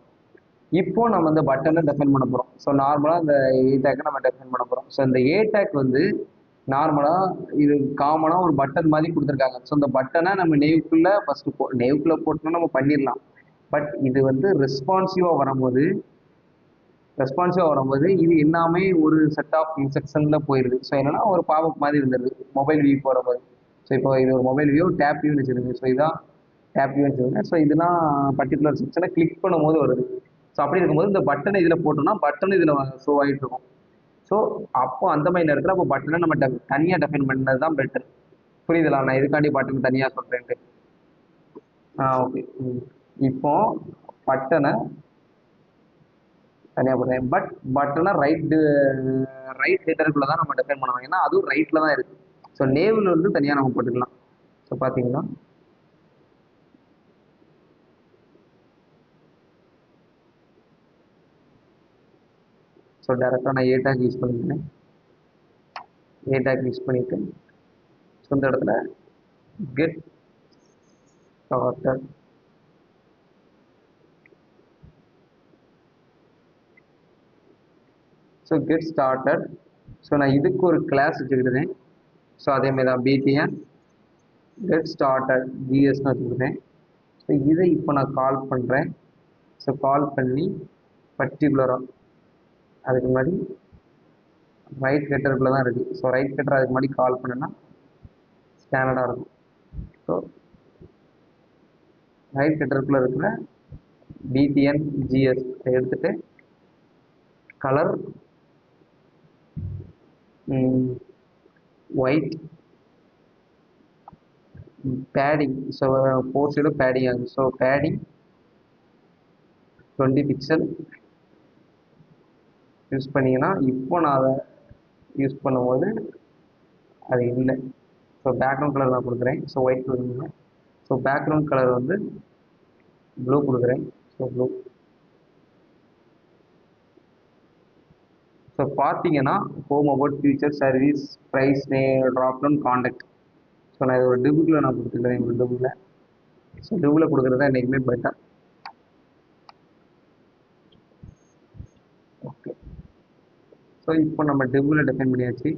இப்போ நம்ம இந்த பட்டனை டெஃபைன் பண்ண போகிறோம். ஸோ நார்மலாக இந்த ஏ டேக்கை நம்ம டெஃபைன் பண்ண போகிறோம். ஸோ இந்த ஏ டேக் வந்து நார்மலாக இது காமனாக ஒரு பட்டன் மாதிரி கொடுத்துருக்காங்க. ஸோ இந்த பட்டனை நம்ம நேவுக்குள்ளே ஃபஸ்ட்டு நேவுக்குள்ளே போட்டோம்னா நம்ம பண்ணிடலாம். பட் இது வந்து ரெஸ்பான்சிவாக வரும்போது இது எல்லாமே ஒரு செட் ஆஃப் இன்ஸ்ட்ரக்ஷனில் போயிடுது. ஸோ என்னன்னா ஒரு பாப்அப் மாதிரி இருந்தது மொபைல் வியூ போகிற. ஸோ இப்போ இது ஒரு மொபைல் வியூ டேப் வியூன்னு வச்சுருங்க. ஸோ இதான் டேப் வியூன்னு வச்சுருங்க. ஸோ இதெல்லாம் பர்டிகுலர் செக்ஷனை கிளிக் பண்ணும்போது வருது. ஸோ அப்படி இருக்கும்போது இந்த பட்டனை இதில் போட்டோம்னா பட்டன் இதில் ஷோ ஆகிட்டு இருக்கும். ஸோ அப்போ அந்த மாதிரி நேரத்தில் அப்போ பட்டனை நம்ம தனியாக டெஃபைன் பண்ணது தான் பெட்டர். புரியுதுல, நான் இதுக்காண்டி பட்டன் தனியாக சொல்கிறேன்ட்டு. ஓகே, இப்போ பட்டனை தனியாக போடுறேன். பட் பட்டனை ரைட் ஹெட்டருக்குள்ளே தான் நம்ம டெஃபைன் பண்ணுவோம். ஏன்னா அதுவும் ரைட்டில் தான் இருக்குது. ஸோ நேவில் வந்து தனியாக நம்ம போட்டுக்கலாம். ஸோ பார்த்தீங்கன்னா ஸோ டேரெக்டாக நான் ஏ டேக் யூஸ் பண்ணிக்கிறேன். ஏ டேக் யூஸ் பண்ணிவிட்டு ஸோ இந்த இடத்துல get started. So get started. So நான் இதுக்கு ஒரு கிளாஸ் வச்சுக்கிட்டேன். ஸோ அதேமாதிரி தான் பிடிஎன் கெட் ஸ்டார்டட் ஜிஎஸ்ன்னு வச்சுக்கிட்டேன். ஸோ இதை இப்போ நான் கால் பண்ணுறேன். ஸோ கால் பண்ணி பர்டிகுலராக அதுக்கு முன்னாடி ரைட் ஹெட்டருக்குள்ளே தான் இருக்குது. ஸோ ரைட் ஹெட்டர் அதுக்கு முன்னாடி கால் பண்ணேன்னா ஸ்டாண்டர்டாக இருக்கும். ஸோ ரைட் ஹெட்டருக்குள்ளே இருக்கிற பிடிஎன் ஜிஎஸ் எடுத்துகிட்டு கலர் ஒயிட் பேடிங். ஸோ 4 சைடும் பேடிங் ஆகுது. ஸோ பேடிங் 20 பிக்சல் யூஸ் பண்ணிங்கன்னா இப்போ நான் அதை யூஸ் பண்ணும்போது அது இல்லை. ஸோ பேக்ரவுண்ட் கலர் நான் கொடுக்குறேன். ஸோ ஒயிட் கொடுக்குறேங்க. ஸோ பேக்ரவுண்ட் கலர் வந்து ப்ளூ கொடுக்குறேன். So blue. ஸோ பார்த்தீங்கன்னா home about future service price drop down contact. So நான் இது ஒரு டிபுக்கில் நான் கொடுத்துக்கிறேன். ஒரு டிபுக்கில். ஸோ டிபுக்கில் கொடுக்குறது தான் என்றைக்குமே பெட்டர். ஓகே, ஸோ இப்போ நம்ம டிபுக்கில் டிஃபைன் பண்ணியாச்சு.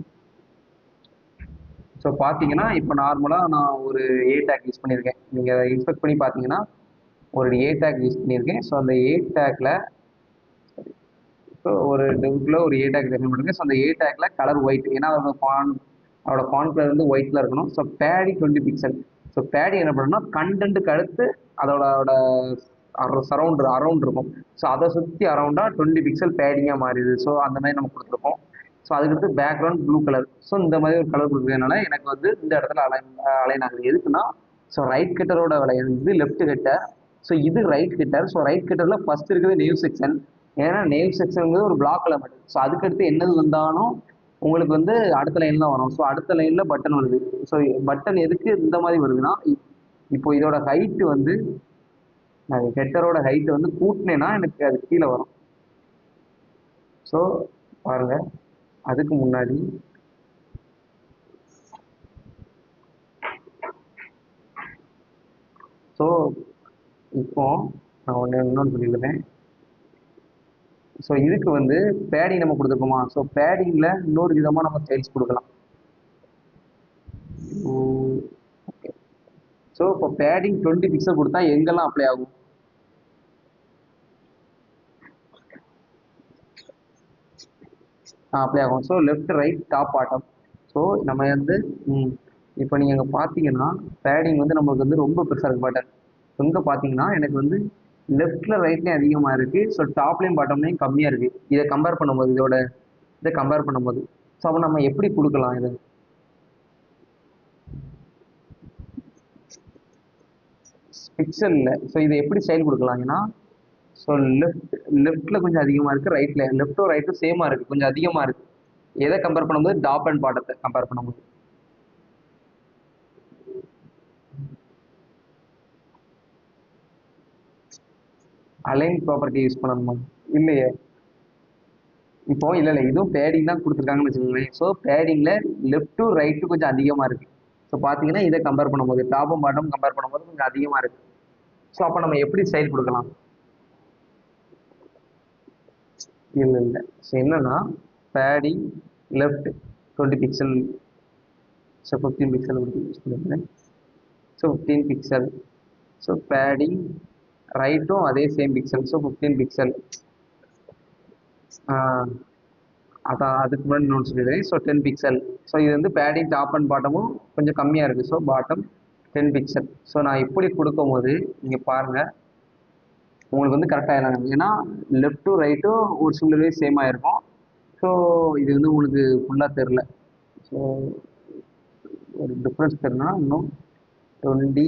ஸோ பார்த்தீங்கன்னா இப்போ நார்மலாக நான் ஒரு ஏ டேக் யூஸ் பண்ணியிருக்கேன். நீங்கள் இன்ஸ்பெக்ட் பண்ணி பார்த்தீங்கன்னா ஒரு ஏ டேக் யூஸ் பண்ணியிருக்கேன். ஸோ அந்த ஏ டேக்கில் ஸோ ஒரு டிபுக்கில் ஒரு ஏ டேக் டிஃபைன் பண்ணியிருக்கேன். ஸோ அந்த ஏ டேக்கில் கலர் ஒயிட். ஏன்னா அதோட ஃபாண்ட் கலர் வந்து ஒயிட்டில் இருக்கணும். So Bedi 20 pixel. So Bedi என்ன பண்ணணும்னா கண்டென்ட்டுக்கு அடுத்து அதோட அரவுண்ட் இருக்கும். ஸோ அதை சுற்றி அரவுண்டாக 20 பிக்சல் பேடிங்காக மாறிடுது. ஸோ அந்த மாதிரி நம்ம கொடுத்துருக்கோம். ஸோ அதுக்கடுத்து பேக்ரவுண்ட் ப்ளூ கலர். ஸோ இந்த மாதிரி ஒரு கலர் கொடுக்குறதுனால எனக்கு வந்து இந்த இடத்துல அலைன் ஆகுது. எதுக்குன்னா ஸோ ரைட் கட்டரோட இது லெஃப்ட் கட்டர். ஸோ இது ரைட் கட்டர். ஸோ ரைட் கட்டரில் ஃபஸ்ட் இருக்குது நேவ் செக்ஷன். ஏன்னா நேவ் செக்ஷனுங்கிறது ஒரு பிளாக் எலமெண்ட். ஸோ அதுக்கடுத்து என்னது வந்தாலும் உங்களுக்கு வந்து அடுத்த லைனில் வரும். ஸோ அடுத்த லைனில் பட்டன் வருது. ஸோ பட்டன் எதுக்கு இந்த மாதிரி வருதுன்னா இப்போ இதோட ஹைட்டு வந்து நான் ஹெட்டரோட ஹைட்டு வந்து கூட்டினேன்னா எனக்கு அது கீழே வரும். ஸோ பாருங்கள், அதுக்கு முன்னாடி ஸோ இப்போ நான் இன்னொன்று சொல்லிடுறேன். ஸோ இதுக்கு வந்து பேடிங் நம்ம கொடுத்துருக்கோமா? ஸோ பேடிங்கில் இன்னொரு விதமாக நம்ம ஸ்டைல்ஸ் கொடுக்கலாம். ஓகே, ஸோ இப்போ பேடிங் 20 பிக்சல் கொடுத்தா எங்கெல்லாம் அப்ளை ஆகும்? அப்ளை ஆகும். So left right top bottom. So நம்ம வந்து இப்போ நீங்கள் இங்கே பார்த்தீங்கன்னா பேடிங் வந்து நம்மளுக்கு வந்து ரொம்ப பெருசாக இருக்கு பட்டன். இங்கே பார்த்தீங்கன்னா எனக்கு வந்து லெஃப்ட்ல ரைட்லயும் அதிகமா இருக்கு. ஸோ டாப்லயும் பாட்டம்லயும் கம்மியா இருக்கு. இதை கம்பேர் பண்ணும்போது இதை கம்பேர் பண்ணும்போது ஸோ அப்போ நம்ம எப்படி கொடுக்கலாம் இதை? பிக்சல்ல ஸோ இதை எப்படி ஸ்டைல் கொடுக்கலாங்கன்னா, ஸோ லெஃப்ட்ல கொஞ்சம் அதிகமா இருக்கு, லெஃப்ட்டும் ரைட்டும் சேமா இருக்கு, கொஞ்சம் அதிகமா இருக்கு. எதை கம்பேர் பண்ணும்போது? டாப் அண்ட் பாட்டத்தை கம்பேர் பண்ணும்போது. அலைன் ப்ராப்பர்ட்டி யூஸ் பண்ணணுமா? இல்லையே. இப்போ இல்ல இதுவும் பேடிங் தான் கொடுத்துருக்காங்கன்னு வச்சுக்கோங்களேன். ஸோ பேடிங்ல லெஃப்ட் டு ரைட்டு கொஞ்சம் அதிகமா இருக்கு. ஸோ பாத்தீங்கன்னா இதை கம்பேர் பண்ணும்போது டாப்பும் பாட்டம் கம்பேர் பண்ணும்போது கொஞ்சம் அதிகமா இருக்கு. ஸோ அப்போ நம்ம எப்படி ஸ்டைல் கொடுக்கலாம்? இல்ல ஸோ என்னன்னா, padding left 20 pixel, so 15 pixel use பண்ணிருக்கேன். So 15 pixel. ஸோ பேடிங் ரைட்டும் அதே சேம் பிக்சல், ஸோ 15 பிக்சல். அதான் அதுக்கு முன்னாடி இன்னொன்று சொல்லிடுறேன். So 10 pixel. ஸோ இது வந்து பேடிங் டாப் அண்ட் பாட்டமும் கொஞ்சம் கம்மியாக இருக்குது. So bottom 10 pixel. ஸோ நான் இப்படி கொடுக்கும் போது இங்கே பாருங்கள், உங்களுக்கு வந்து கரெக்டாக இல்லாங்க. ஏன்னா லெஃப்ட் டு ரைட்டும் ஒரு சிலவே சேமாக இருக்கும். ஸோ இது வந்து உங்களுக்கு ஃபுல்லாக தெரில. ஸோ ஒரு டிஃப்ரென்ஸ் தெரினா இன்னும் 20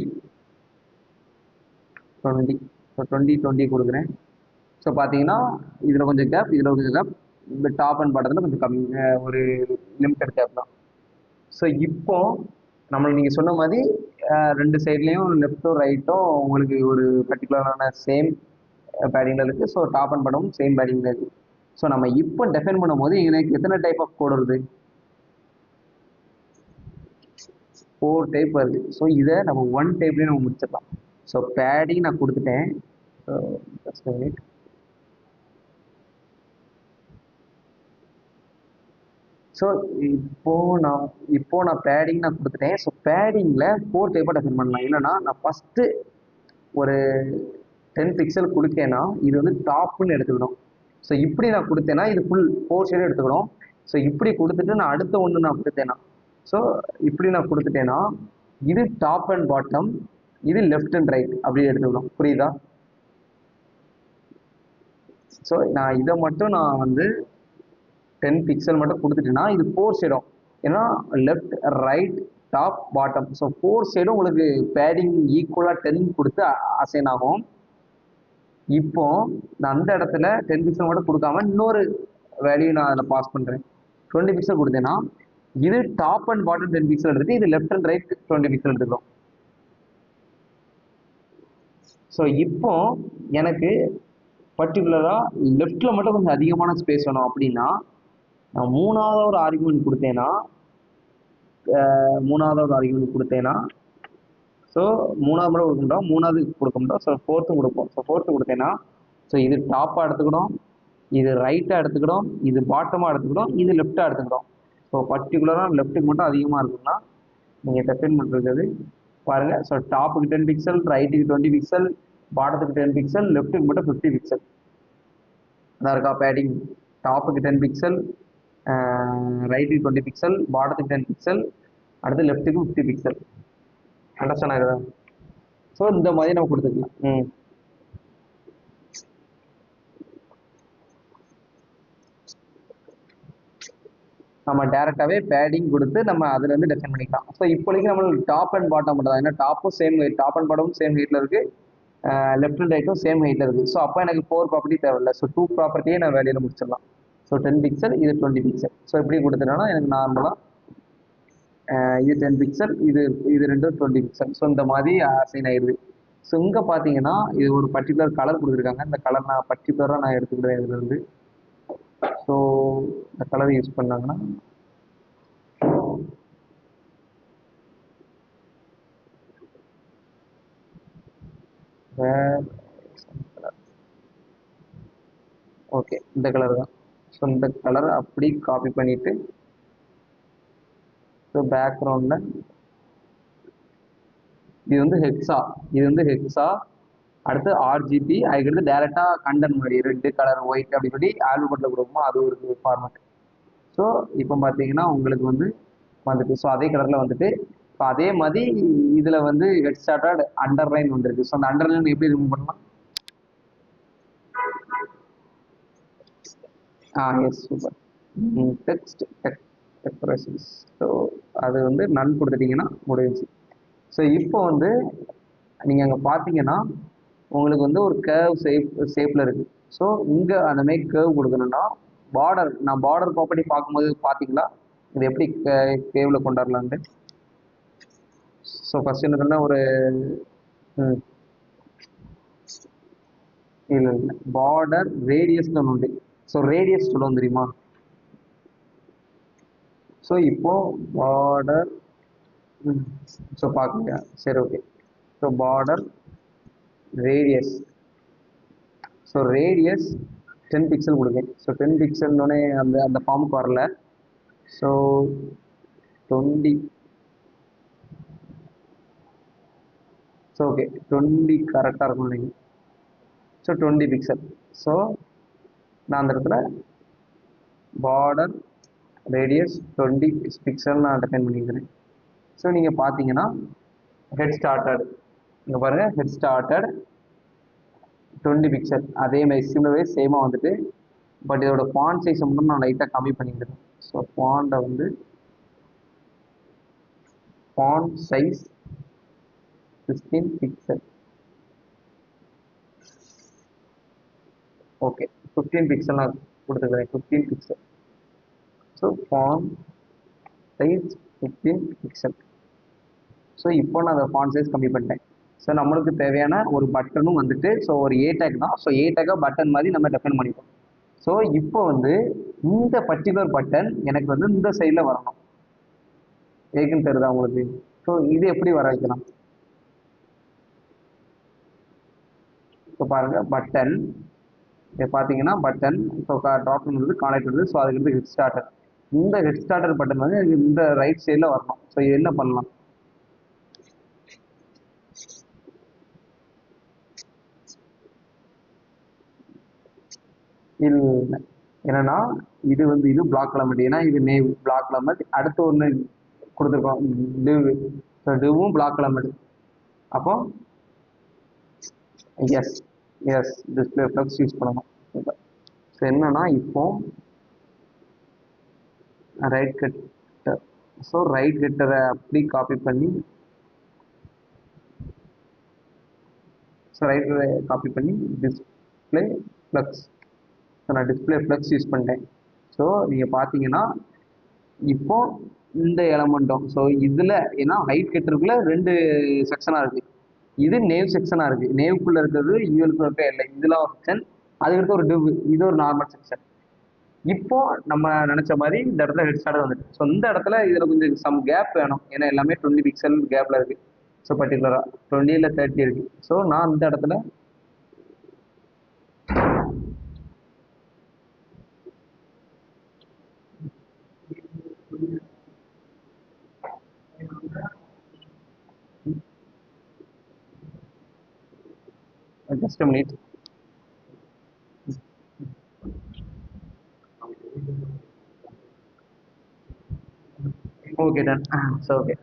20 ஸோ 20 கொடுக்குறேன். ஸோ பார்த்தீங்கன்னா இதில் கொஞ்சம் கேப், இதில் கொஞ்சம் கேப், இந்த டாப் அண்ட் பாட்டத்தில் கொஞ்சம் கம்மி, ஒரு லிமிட்டட் கேப் தான். ஸோ இப்போ நம்மளுக்கு நீங்கள் சொன்ன மாதிரி ரெண்டு சைட்லேயும் லெஃப்ட்டும் ரைட்டும் உங்களுக்கு ஒரு பர்டிகுலரான சேம் பேடிங்கில் இருக்குது. So top and bottom same பேடிங்கில் இருக்குது. ஸோ நம்ம இப்போ டெஃபைன் பண்ணும்போது எனக்கு எத்தனை டைப் ஆஃப் கோட் வருது? 4 டைப் வருது. ஸோ இதை நம்ம 1 டைப்லேயே நம்ம முடிச்சிடலாம். ஸோ பேடிங் நான் கொடுத்துட்டேன். So just minute. ஸோ இப்போ நான் பேடிங் நான் கொடுத்துட்டேன். ஸோ பேடிங்கில் 4 டைப்பாக டெஃபைன் பண்ணலாம். என்னன்னா, நான் ஃபஸ்ட்டு ஒரு 10 பிக்சல் கொடுத்தேன்னா இது வந்து டாப்னு எடுத்துக்கணும். ஸோ இப்படி நான் கொடுத்தேன்னா இது ஃபுல் 4 சைடு எடுத்துக்கணும். ஸோ இப்படி கொடுத்துட்டு நான் அடுத்த ஒன்று நான் கொடுத்தேன்னா, ஸோ இப்படி நான் கொடுத்துட்டேன்னா இது டாப் அண்ட் பாட்டம், இது லெஃப்ட் அண்ட் ரைட் அப்படி எடுத்துக்கணும். புரியுதா? ஸோ நான் இதை மட்டும் நான் வந்து 10 பிக்சல் மட்டும் கொடுத்துட்டேன்னா இது 4 சைடும். ஏன்னா left right top bottom, so 4 சைடும் உங்களுக்கு பேடிங் ஈக்குவலாக 10 கொடுத்து அசைன் ஆகும். இப்போ நான் அந்த இடத்துல 10 பிக்சல் மட்டும் கொடுக்காம இன்னொரு வேல்யூ நான் அதில் பாஸ் பண்ணுறேன். 20 பிக்சல் கொடுத்தேன்னா இது டாப் அண்ட் பாட்டம் 10 பிக்சல் எடுத்துட்டு இது லெஃப்ட் அண்ட் ரைட் 20 பிக்சல் எடுத்துக்கிறோம். ஸோ இப்போ எனக்கு பர்டிகுலராக லெஃப்டில் மட்டும் கொஞ்சம் அதிகமான ஸ்பேஸ் வேணும் அப்படின்னா நான் மூணாவது ஒரு ஆர்குமெண்ட் கொடுத்தேன்னா ஸோ மூணாவது மட்டும் கொடுக்க முடியும், மூணாவது கொடுக்க முடியும். ஸோ ஃபோர்த்தும் கொடுப்போம். ஸோ ஃபோர்த்து கொடுத்தேன்னா ஸோ இது டாப்பாக எடுத்துக்கிடும், இது ரைட்டாக எடுத்துக்கிடும், இது பாட்டமாக எடுத்துக்கிடும், இது லெஃப்டாக எடுத்துக்கிடும். ஸோ பர்டிகுலராக லெஃப்ட்டுக்கு மட்டும் அதிகமாக இருக்குன்னா நீங்கள் டெஃபைன் பண்ணுறது பாருங்கள். ஸோ டாப்புக்கு 10 பிக்சல், ரைட்டுக்கு 20 பிக்சல், பாட்டத்துக்கு 10 பிக்சல், லெஃப்ட்டுக்கு மட்டும் 50 பிக்சல். அதான் இருக்கா பேடிங்? டாப்புக்கு 10 பிக்சல், ரைட்டுக்கு 20 பிக்சல், பாட்டத்துக்கு 10 பிக்சல், அடுத்து லெஃப்ட்டுக்கு 50 பிக்சல். அண்டர்ஸ்டாண்ட் ஆகுதா? ஸோ இந்த மாதிரி நம்ம கொடுத்துக்கலாம். நம்ம டேரெக்டாகவே பேடிங் கொடுத்து நம்ம அதுலேருந்து டெஃபைன் பண்ணிக்கலாம். ஸோ இப்போதைக்கு நம்மளுக்கு டாப் அண்ட் பாட்டம் மட்டும் தான். ஏன்னா டாப்பும் சேம் ஹைட், டாப் அண்ட் பாட்டமும் சேம் ஹைட்டில் இருக்குது, லெஃப்ட் அண்ட் ரைட்டும் சேம் ஹைட்டில் இருக்குது. ஸோ அப்போ எனக்கு 4 ப்ராப்பர்ட்டி தேவையில்லை. ஸோ 2 ப்ராப்பர்ட்டியே நான் வேலையில் முடிச்சிடலாம். ஸோ 10 பிக்சல், இது 20 பிக்சல். ஸோ இப்படி கொடுத்துட்டோன்னா எனக்கு நார்மலாக இது 10 பிக்சல், இது ரெண்டும் 20 பிக்சல். ஸோ இந்த மாதிரி அசைன் ஆயிடுது. ஸோ இங்கே பார்த்தீங்கன்னா இது ஒரு பர்டிகுலர் கலர் கொடுத்துருக்காங்க. இந்த கலர் நான் பர்டிகுலராக நான் எடுத்துக்கிட்டேன் இதுலேருந்து. ஸோ இந்த கலர் யூஸ் பண்ணாங்கன்னா ஓகே இந்த கலர் தான். ஸோ இந்த கலரை அப்படி காப்பி பண்ணிட்டு ஸோ பேக்ரவுண்டில் இது வந்து ஹெக்ஸா, அடுத்து ஆர்ஜிபி, அதுக்கடுத்து டேரெக்டாக கண்டென்ட் மாதிரி ரெட்டு கலர் ஒயிட் அப்படி சொல்லி ஆல்பமெண்ட்டில் கொடுப்போம். அது ஒரு ஃபார்மேட். ஸோ இப்போ பார்த்தீங்கன்னா உங்களுக்கு வந்து வந்துட்டு ஸோ அதே கலரில் வந்துட்டு இப்போ அதே மாதிரி இதில் வந்து ஹெட் ஸ்டார்டட் அண்டர்லைன் வந்துருக்கு. ஸோ அந்த அண்டர்லைன் எப்படி ரிமூவ் பண்ணலாம்? Yes super. Text decorations. So அது வந்து நன் கொடுத்துட்டீங்கன்னா முடிஞ்சுச்சு. ஸோ இப்போ வந்து நீங்கள் அங்கே பார்த்தீங்கன்னா உங்களுக்கு வந்து ஒரு கேர்வ் ஷேப்பில் இருக்குது. ஸோ இங்கே அந்த மாதிரி கேர்வ் கொடுக்கணும்னா பார்டர், நான் பார்டர் ப்ராப்பர்ட்டி பார்க்கும்போது பார்த்தீங்களா இது எப்படி கேவில் கொண்டு வரலான்ட்டு. ஸோ ஃபர்ஸ்ட் என்ன ஒரு ம் இல்லை இல்லை பார்டர் ரேடியஸ்னு ஒன்று உண்டு. ஸோ ரேடியஸ் சொல்லுவோம் தெரியுமா. ஸோ இப்போ பார்டர் ஸோ பார்க்குங்க. சரி okay. So border radius. So radius 10 pixel கொடுங்க. ஸோ 10 பிக்சல்னோடனே அந்த அந்த ஃபார்முக்கு வரல. ஸோ 20. ஸோ ஓகே 20 கரெக்டாக இருக்கும் நீங்கள். So 20 pixel. ஸோ நான் அந்த இடத்துல பார்டர் ரேடியஸ் 20 பிக்சல் நான் டிஃபைன் பண்ணிக்கிறேன். ஸோ நீங்கள் பார்த்தீங்கன்னா ஹெட் ஸ்டார்டட், இங்கே பாருங்கள் ஹெட் ஸ்டார்டட் 20 பிக்சல். அதே மாதிரி சிமிலரே சேமாக வந்துட்டு, பட் இதோட ஃபாண்ட் சைஸை மட்டும் நான் லைட்டாக கம்மி பண்ணிக்கிறேன். ஸோ ஃபாண்ட்டை வந்து font size 16 pixel. Okay 15 pixel நான் கொடுத்துக்கிறேன். 15 pixel. So font size 15 pixel. So இப்போ நான் அந்த ஃபாண்ட் சைஸ் கம்மி பண்ணிட்டேன். ஸோ நம்மளுக்கு தேவையான ஒரு பட்டனும் வந்துட்டு, ஸோ ஒரு ஏ டேக் தான். ஸோ ஏ டேக்காக பட்டன் மாதிரி நம்ம டிஃபைன் பண்ணிப்போம். ஸோ இப்போ வந்து இந்த பர்டிகுலர் பட்டன் எனக்கு வந்து இந்த சைடில் வரணும். ஏக்குன்னு தெரியுதா உங்களுக்கு. ஸோ இது எப்படி வர வைக்கலாம். இப்போ பாருங்கள் பட்டன், இதை பார்த்தீங்கன்னா பட்டன். ஸோ ட்ராப் வந்து கான்டாக்ட் வருது. ஸோ அதுக்கு வந்து ஹெட் ஸ்டார்டர். இந்த ஹெட் ஸ்டார்டர் பட்டன் வந்து இந்த ரைட் சைடில் வரணும். ஸோ இது என்ன பண்ணலாம். இல்லை என்னன்னா இது வந்து இது பிளாக் எலமெண்ட். ஏன்னா இது நேவ் பிளாக் எலமெண்ட். அடுத்து ஒன்று கொடுத்துருக்கோம் டிவ். ஸோ டிவும் பிளாக் எலமெண்ட். அப்போ எஸ் எஸ் டிஸ்பிளே ஃப்ளக்ஸ் யூஸ் பண்ணணும். ஸோ என்னன்னா இப்போ ரைட் கட்டர். ஸோ ரைட் கட்டரை அப்படி காப்பி பண்ணி, ஸோ ரைட் காப்பி பண்ணி டிஸ்பிளே ஃப்ளக்ஸ். ஸோ நான் டிஸ்பிளே ஃப்ளக்ஸ் யூஸ் பண்ணிட்டேன். ஸோ நீங்கள் பார்த்தீங்கன்னா இப்போ இந்த எலமெண்ட்டும், ஸோ இதில் ஏன்னா ஹைட் கட்டருக்குள்ள 2 செக்ஷனாக இருக்குது. இது நேவ் செக்ஷனாக இருக்குது. நேவுக்குள்ளே இருக்கிறது யூஎலுக்குள்ள இருக்க இல்லை, இதில் செக்ஷன். அதுக்கடுத்து ஒரு டிவ், இது ஒரு நார்மல் செக்ஷன். இப்போ நம்ம நினச்ச மாதிரி இந்த இடத்துல ஹெட் ஸ்டார்டர் வந்துட்டு, ஸோ இந்த இடத்துல இதில் கொஞ்சம் சம் கேப் வேணும். ஏன்னா எல்லாமே 20 பிக்சல் கேப்பில் இருக்குது. ஸோ பர்டிகுலராக 20 இல்லை 30 இருக்குது. ஸோ நான் இந்த இடத்துல just a minute. Okay done. So okay.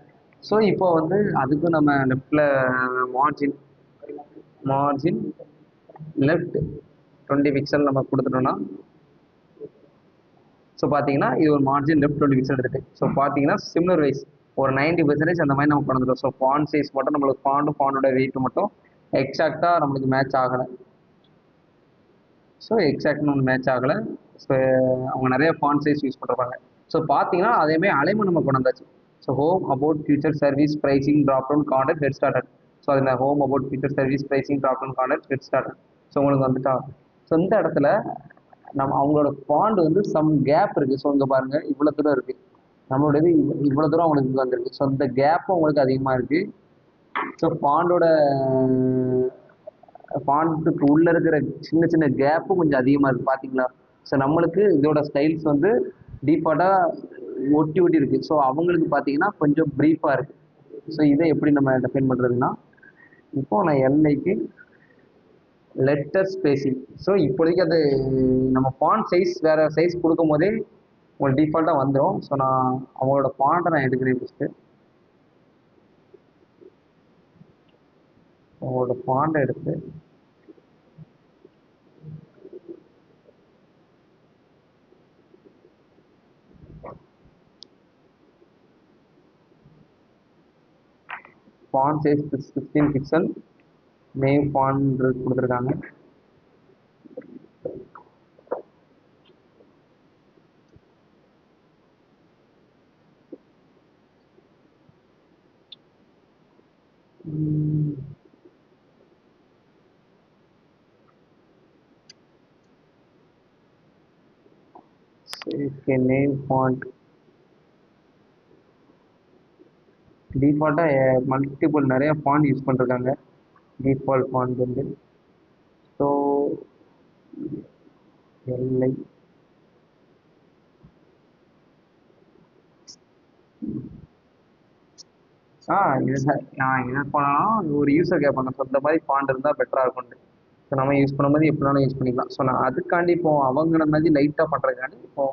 So இப்போ வந்து அதுக்கும் நம்ம லெஃப்டில் மார்ஜின் மார்ஜின் லெஃப்ட் 20 பிக்சல் நம்ம கொடுத்துட்டோம்னா, ஸோ பார்த்தீங்கன்னா இது ஒரு மார்ஜின் லெஃப்ட் 20 பிக்சல் இருக்குது. ஸோ பார்த்தீங்கன்னா சிமிலர் வைஸ் ஒரு 90% அந்த மாதிரி நம்ம கொண்டு வந்துடும். ஸோ ஃபாண்ட் சைஸ் மட்டும் நம்மளுக்கு ஃபாண்டோட வெயிட் மட்டும் எக்ஸாக்டாக நம்மளுக்கு மேட்ச் ஆகலை. ஸோ எக்ஸாக்ட்னு ஒன்று மேட்ச் ஆகலை. ஸோ அவங்க நிறைய ஃபாண்ட் சைஸ் யூஸ் பண்ணுறாங்க. ஸோ பார்த்தீங்கன்னா அதேமாதிரி அலைன்மெண்ட் நம்ம கொண்டு வந்தாச்சு. So home about future service pricing drop down contact get started. So அதில் home about future service pricing drop down contact get started. So உங்களுக்கு வந்துட்டா. ஸோ இந்த இடத்துல நம்ம அவங்களோட ஃபாண்ட் வந்து சம் கேப் இருக்குது. ஸோ இங்கே பாருங்கள் இவ்வளோ தூரம் இருக்குது. நம்மளோட இது இவ்வளோ தூரம் அவங்களுக்கு இங்கே வந்திருக்கு. ஸோ இந்த கேப்பும் உங்களுக்கு அதிகமாக இருக்குது. ஸோ ஃபாண்ட்டுக்கு உள்ளே இருக்கிற சின்ன சின்ன கேப்பும் கொஞ்சம் அதிகமாக இருக்குது பார்த்தீங்களா. ஸோ நம்மளுக்கு இதோட ஸ்டைல்ஸ் வந்து டீஃபால்ட்டாக ஒட்டி ஒட்டி இருக்குது. ஸோ அவங்களுக்கு பார்த்தீங்கன்னா கொஞ்சம் ப்ரீஃபாக இருக்குது. ஸோ இதை எப்படி நம்ம டிஃபைன் பண்ணுறதுன்னா, இப்போது நான் எல்ஐக்கு லெட்டர் ஸ்பேசிங். ஸோ இப்போதைக்கு அது நம்ம ஃபாண்ட் சைஸ் வேறு சைஸ் கொடுக்கும் போதே உங்களுக்கு டிஃபால்ட்டாக வந்துடும். ஸோ நான் அவங்களோட ஃபாண்ட்டை நான் எடுக்கிறேன் ஃபஸ்ட்டு. அவங்களோட ஃபாண்ட்டை எடுத்து, font size 16 pixel, name font கொடுத்துருக்காங்க. ஓகே, நேம் ஃபாண்ட் டிஃபால்ட்டாக மல்டிபிள் நிறைய ஃபாண்ட் யூஸ் பண்ணிருக்காங்க. டிஃபால்ட் ஃபாண்ட் வந்து ஸோ எல்ஐ இது என்ன பண்ணலாம், ஒரு யூஸர் கேட்பாங்க ஸோ இந்த மாதிரி ஃபாண்ட் இருந்தால் பெட்டராக இருக்கும்ட்டு. ஸோ நம்ம யூஸ் பண்ணும்போது எப்படினாலும் யூஸ் பண்ணிக்கலாம். ஸோ நான் அதுக்காண்டி இப்போ அவங்க மாதிரி லைட்டாக பண்ணுறதுக்காண்டி இப்போ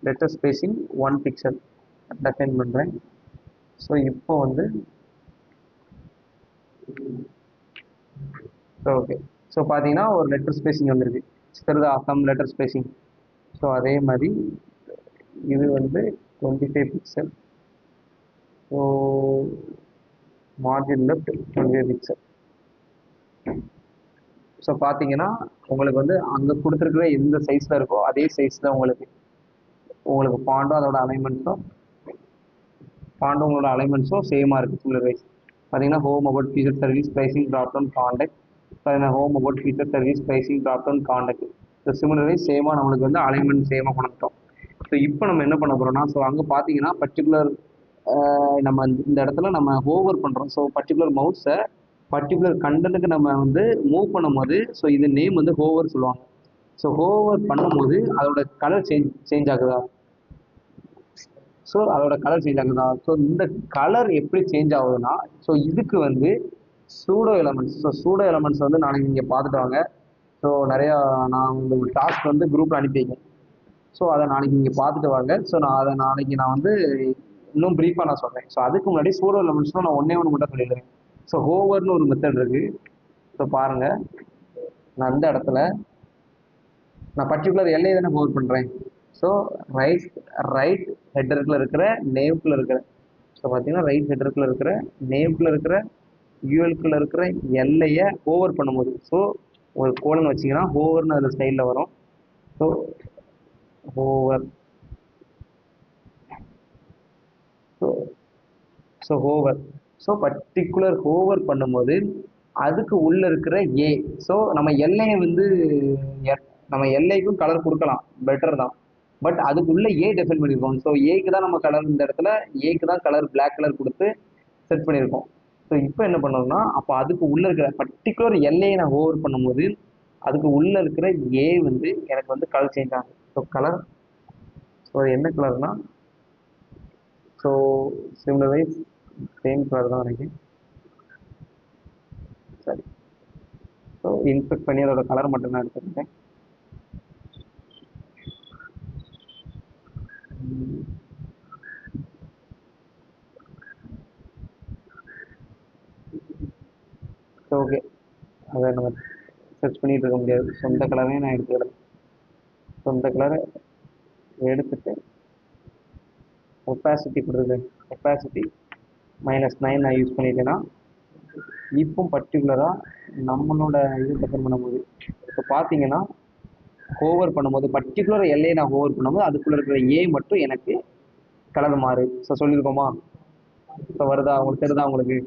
லெட்டர் ஸ்பேசிங் 1 பிக்சல் டிஃபைன் பண்ணுறேன். ஸோ இப்போ வந்து ஓகே, ஸோ பார்த்தீங்கன்னா ஒரு லெட்டர் ஸ்பேசிங் வந்துருக்கு, தெரியுதா, சம் லெட்டர் ஸ்பேசிங். ஸோ அதே மாதிரி இது வந்து 25 pixel. So margin left 25 pixel. So பார்த்தீங்கன்னா உங்களுக்கு வந்து அங்கே கொடுத்துருக்குற எந்த சைஸில் இருக்கோ அதே சைஸ் தான் உங்களுக்கு ஃபாண்டும் உங்களோட அலைன்மெண்ட்ஸும் சேமாக இருக்குது. சிமிலர் வைஸ் பார்த்தீங்கன்னா home about feature service pricing drop down contact, பார்த்தீங்கன்னா home about feature service pricing drop down contact. So similar wise சேமாக நம்மளுக்கு வந்து அலைன்மெண்ட் சேமாக கொடுத்துட்டோம். ஸோ இப்போ நம்ம என்ன பண்ண போகிறோம்னா, ஸோ அங்கே பார்த்தீங்கன்னா பர்டிகுலர் நம்ம இந்த இடத்துல நம்ம ஹோவர் பண்ணுறோம். ஸோ பர்டிகுலர் மவுஸை பர்டிகுலர் கண்டென்ட்டுக்கு நம்ம வந்து மூவ் பண்ணும்போது, ஸோ இது நேம் வந்து ஹோவர் சொல்லுவாங்க. ஸோ ஹோவர் பண்ணும்போது அதோட கலர் சேஞ்ச் ஆகுதா, ஸோ அதோட கலர் சேஞ்ச் ஆகுதா. ஸோ இந்த கலர் எப்படி சேஞ்ச் ஆகுதுன்னா, ஸோ இதுக்கு வந்து pseudo elements. So pseudo elements வந்து நாளைக்கு நீங்கள் பார்த்துட்டு வாங்க. ஸோ நிறையா நான் இந்த டாஸ்க் வந்து குரூப்பில் அனுப்பியிருக்கேன். ஸோ அதை நாளைக்கு நீங்கள் பார்த்துட்டு வாங்க. ஸோ நான் வந்து இன்னும் ப்ரீஃபாக நான் சொல்கிறேன். ஸோ அதுக்கு முன்னாடி சூடோ எலமெண்ட்ஸ்னால் நான் ஒன்றே ஒன்று மட்டும் சொல்லிடுறேன். ஸோ ஹோவர்னு ஒரு மெத்தட் இருக்குது. ஸோ பாருங்கள், நான் அந்த இடத்துல நான் பர்டிகுலர் எல்லையை தானே ஹோவர் பண்ணுறேன். ஸோ ரைட் ஹெட்டருக்குள்ள இருக்கிற நேம்குள்ளே இருக்கிற, ஸோ பார்த்தீங்கன்னா ரைட் ஹெட்டருக்குள்ள இருக்கிற நேம்குள்ளே இருக்கிற யூஎல்குள்ளே இருக்கிற எல்லையை ஹோவர் பண்ணும்போது, ஸோ ஒரு கோலன் வச்சிங்கன்னா ஹோவர்னு அதில் ஸ்டைலில் வரும். So hover hover so particular hover பண்ணும்போது அதுக்கு உள்ள இருக்கிற ஏ, ஸோ நம்ம எல்லையை வந்து நம்ம எல்லைக்கும் கலர் கொடுக்கலாம், பெட்டர் தான். பட் அதுக்குள்ள ஏ டெஃபைன் பண்ணியிருக்கோம். ஸோ ஏக்கு தான் நம்ம கலர், இந்த இடத்துல ஏக்கு தான் கலர் பிளாக் கலர் கொடுத்து செட் பண்ணியிருக்கோம். ஸோ இப்போ என்ன பண்ணோம்னா, அப்போ அதுக்கு உள்ள இருக்கிற பர்டிகுலர் எல்லையை நான் ஹோவர் பண்ணும்போது அதுக்கு உள்ள இருக்கிற ஏ வந்து எனக்கு வந்து கலர் சேஞ்ச் ஆகும். ஸோ கலர், ஸோ என்ன கலர்னா, so similar wise same colour தான் நினைக்கிறேன். சரி, ஸோ இன்ஸ்பெக்ட் பண்ணி அதோட கலர் மட்டும் நான் எடுத்துக்கிட்டேன். ஸோ ஓகே, அதை நம்ம சர்ச் பண்ணிட்டு இருக்க முடியாது. சொந்த கலரையும் நான் எடுத்துக்கிறேன். சொந்த கலரை எடுத்துட்டு ஒப்பாசிட்டி கொடுத்துருக்கேன். ஒப்பாசிட்டி -9 நான் யூஸ் பண்ணிட்டேன்னா இப்போ பர்டிகுலராக நம்மளோட இது டிஃபைன் பண்ணும்போது, இப்போ பார்த்தீங்கன்னா ஹோவர் பண்ணும்போது பர்டிகுலர் எல்லையை நான் ஹோவர் பண்ணும்போது அதுக்குள்ளே இருக்கிற ஏ மட்டும் எனக்கு கலர் மாறு. ஸோ சொல்லியிருக்கோமா, ஸோ வருதா உங்களுக்கு, தெரியுதா உங்களுக்கு.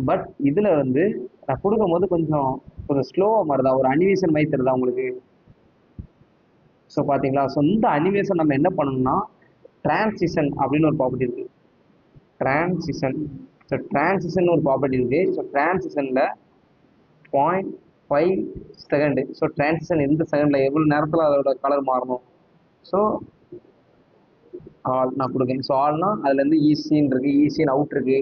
பட் இதில் வந்து நான் கொடுக்கும்போது கொஞ்சம் ஸ்லோவாக மாறுதா, ஒரு அனிமேஷன் மாதிரி தெரியுதா உங்களுக்கு. ஸோ பார்த்தீங்களா. ஸோ இந்த அனிமேஷன் நம்ம என்ன பண்ணணும்னா, டிரான்சிஷன் அப்படின்னு ஒரு ப்ராப்பர்ட்டி இருக்குது. டிரான்சிஷன் ஒரு ப்ராப்பர்ட்டி இருக்குது. ஸோ டிரான்சிஷனில் 0.5 செகண்டு. ஸோ டிரான்சிஷன் எந்த செகண்டில் எவ்வளோ நேரத்தில் அதோட கலர் மாறணும். ஸோ ஆல் நான் கொடுக்கேன். ஸோ ஆல்னா அதுலேருந்து ஈஸின்னு இருக்குது, ஈஸின் அவுட் இருக்குது,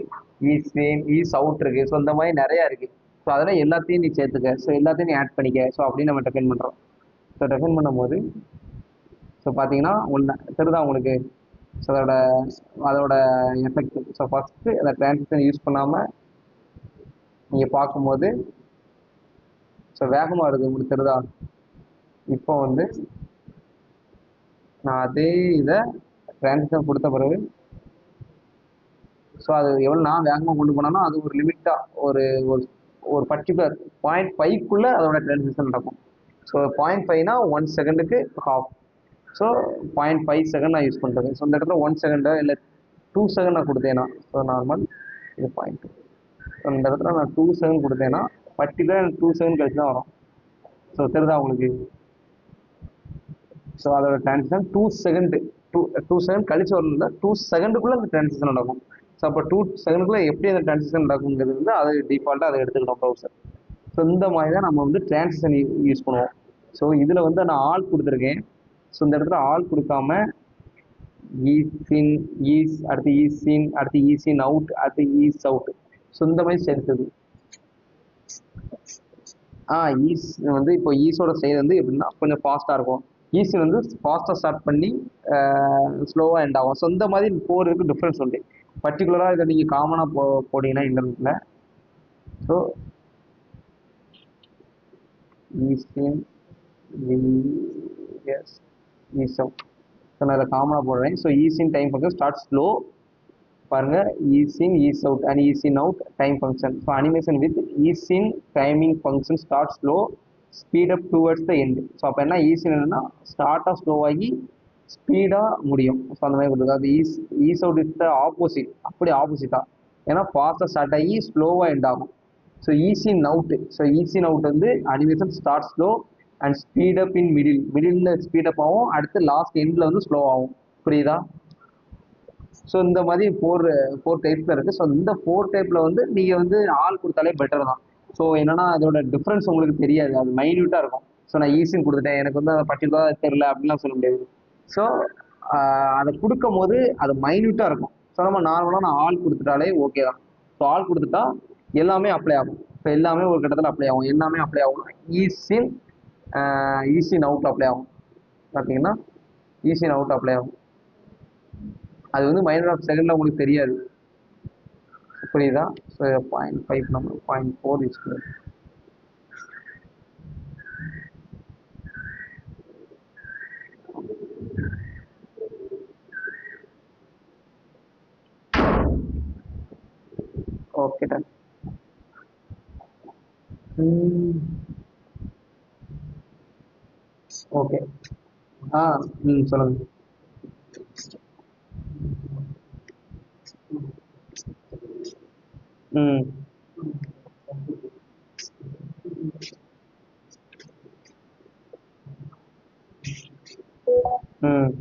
ஈஸின் ஈஸ் அவுட் இருக்குது. ஸோ இந்த மாதிரி நிறையா இருக்குது. ஸோ அதெல்லாம் எல்லாத்தையும் நீ சேர்த்துக்க, ஸோ எல்லாத்தையும் நீ ஆட் பண்ணிக்க. ஸோ அப்படின்னு நம்ம டெஃபைன் பண்ணுறோம். ஸோ டெஃபைன் பண்ணும்போது ஸோ பார்த்தீங்கன்னா தெரியுதா உங்களுக்கு. ஸோ அதோட எஃபெக்ட். ஸோ ஃபஸ்ட்டு அந்த டிரான்சிஷன் யூஸ் பண்ணாமல் நீங்கள் பார்க்கும்போது ஸோ வேகமாக இருக்குது உங்களுக்கு, தெரியுதா. இப்போ வந்து நான் அதே இதை டிரான்சிஷன் கொடுத்த பிறகு ஸோ அது எவ்வளோ நான் வேகமாக கொண்டு போனாலும் அது ஒரு லிமிட்டாக ஒரு ஒரு ஒரு பர்டிகுலர் 0.5க்குள்ளே அதோட ட்ரான்சிஷன் நடக்கும். ஸோ 0.5னா 1 செகண்டுக்கு ஹாஃப். ஸோ 0.5 செகண்ட் நான் யூஸ் பண்ணுறது. ஸோ இந்த இடத்துல 1 செகண்டோ இல்லை 2 செகண்ட் நான் கொடுத்தேன்னா, ஸோ நார்மல் இது 0.2. ஸோ இந்த இடத்துல நான் 2 செகண்ட் கொடுத்தேன்னா பர்டிகுலர் 2 செகண்ட் கழிச்சு தான் வரும். ஸோ தெரியுதா உங்களுக்கு? ஸோ அதோட ட்ரான்சிஷன் 2 செகண்ட் 2 செகண்ட் கழிச்சு வரணும்ல, 2 செகண்டுக்குள்ளே அந்த ட்ரான்சிஷன் நடக்கும். ஸோ அப்போ 2 செகண்டுக்குள்ளே எப்படி அந்த ட்ரான்சிஷன் நடக்குங்கிறது வந்து அது டிஃபால்ட்டாக அதை எடுத்துக்கணும் ப்ரௌசர். ஸோ இந்த மாதிரி தான் நம்ம வந்து ட்ரான்சிஷன் யூஸ் பண்ணுவோம். ஸோ இதில் வந்து நான் ஆல் கொடுத்துருக்கேன். ஸோ இந்த இடத்துல ஆல் கொடுக்காம ஈஸின் ஈஸ், அடுத்து ஈஸின், அடுத்து ஈஸின் அவுட், அடுத்து ஈஸ் அவுட். ஸோ இந்த மாதிரி சேர்த்துது. ஈஸ் வந்து இப்போ ஈஸோட சைடு வந்து எப்படின்னா கொஞ்சம் ஃபாஸ்ட்டாக இருக்கும். ஈஸி வந்து ஃபாஸ்ட்டாக ஸ்டார்ட் பண்ணி ஸ்லோவாக எண்ட் ஆகும். ஸோ இந்த மாதிரி 4 இருக்குது டிஃப்ரென்ஸ் உண்டு. பர்டிகுலராக இதை நீங்கள் காமனாக போட்டிங்கன்னா இன்டர்நெட்டில் so ease in as ease out. So நான் இதை காமனாக போடுறேன். So ease in time function start slow பாருங்க, ease in ease out and ease in out time function. So animation with ease in timing function start slow speed up towards the end. So அப்போ என்ன ஈஸின் என்னன்னா ஸ்டார்ட்டாக ஸ்லோவாகி ஸ்பீடாக முடியும். ஸோ அந்த மாதிரி கொடுக்குது. அது is out is the opposite, அப்படி ஆப்போசிட்டாக. ஏன்னா ஃபாஸ்ட்டாக ஸ்டார்ட் ஆகி ஸ்லோவாக எண்ட் ஆகும். ஸோ ஈஸின் அவுட், ஸோ ஈஸின் அவுட் வந்து animation start slow and speed up in middle speed up ஆகும், அடுத்து லாஸ்ட் எண்டில் வந்து ஸ்லோ ஆகும். புரியுதா? ஸோ இந்த மாதிரி ஃபோர் டைப்ஸில் இருக்குது. ஸோ இந்த 4 டைப்பில் வந்து நீங்கள் வந்து ஆள் கொடுத்தாலே பெட்டர் தான். ஸோ என்னன்னா அதோட டிஃப்ரென்ஸ் உங்களுக்கு தெரியாது, அது மைன்யூட்டாக இருக்கும். ஸோ நான் ஈஸின்னு கொடுத்துட்டேன், எனக்கு வந்து அதை பர்டிகுலராக தெரில அப்படின்லாம் சொல்ல முடியாது. ஸோ அதை கொடுக்கும் போது அது மைன்யூட்டாக இருக்கும். ஸோ நம்ம நார்மலாக நான் ஆள் கொடுத்துட்டாலே ஓகே தான். ஸோ ஆள் கொடுத்துட்டா எல்லாமே அப்ளை ஆகும். ஸோ எல்லாமே ஒரு கட்டத்தில் அப்ளை ஆகும். எல்லாமே அப்ளை ஆகும். ஈஸின் அவுட் அப்ளை ஆகும். பார்த்தீங்கன்னா ஈஸின் அவுட் அப்ளை ஆகும். அது வந்து மைனர் ஆஃப் செகண்டில் உங்களுக்கு தெரியாது. புரியுதா? ஸோ 0.5 நம்ம 0.4 யூஸ் பண்ணுவோம். Okay done. ஓகே சொல்லுங்க. ம் ம்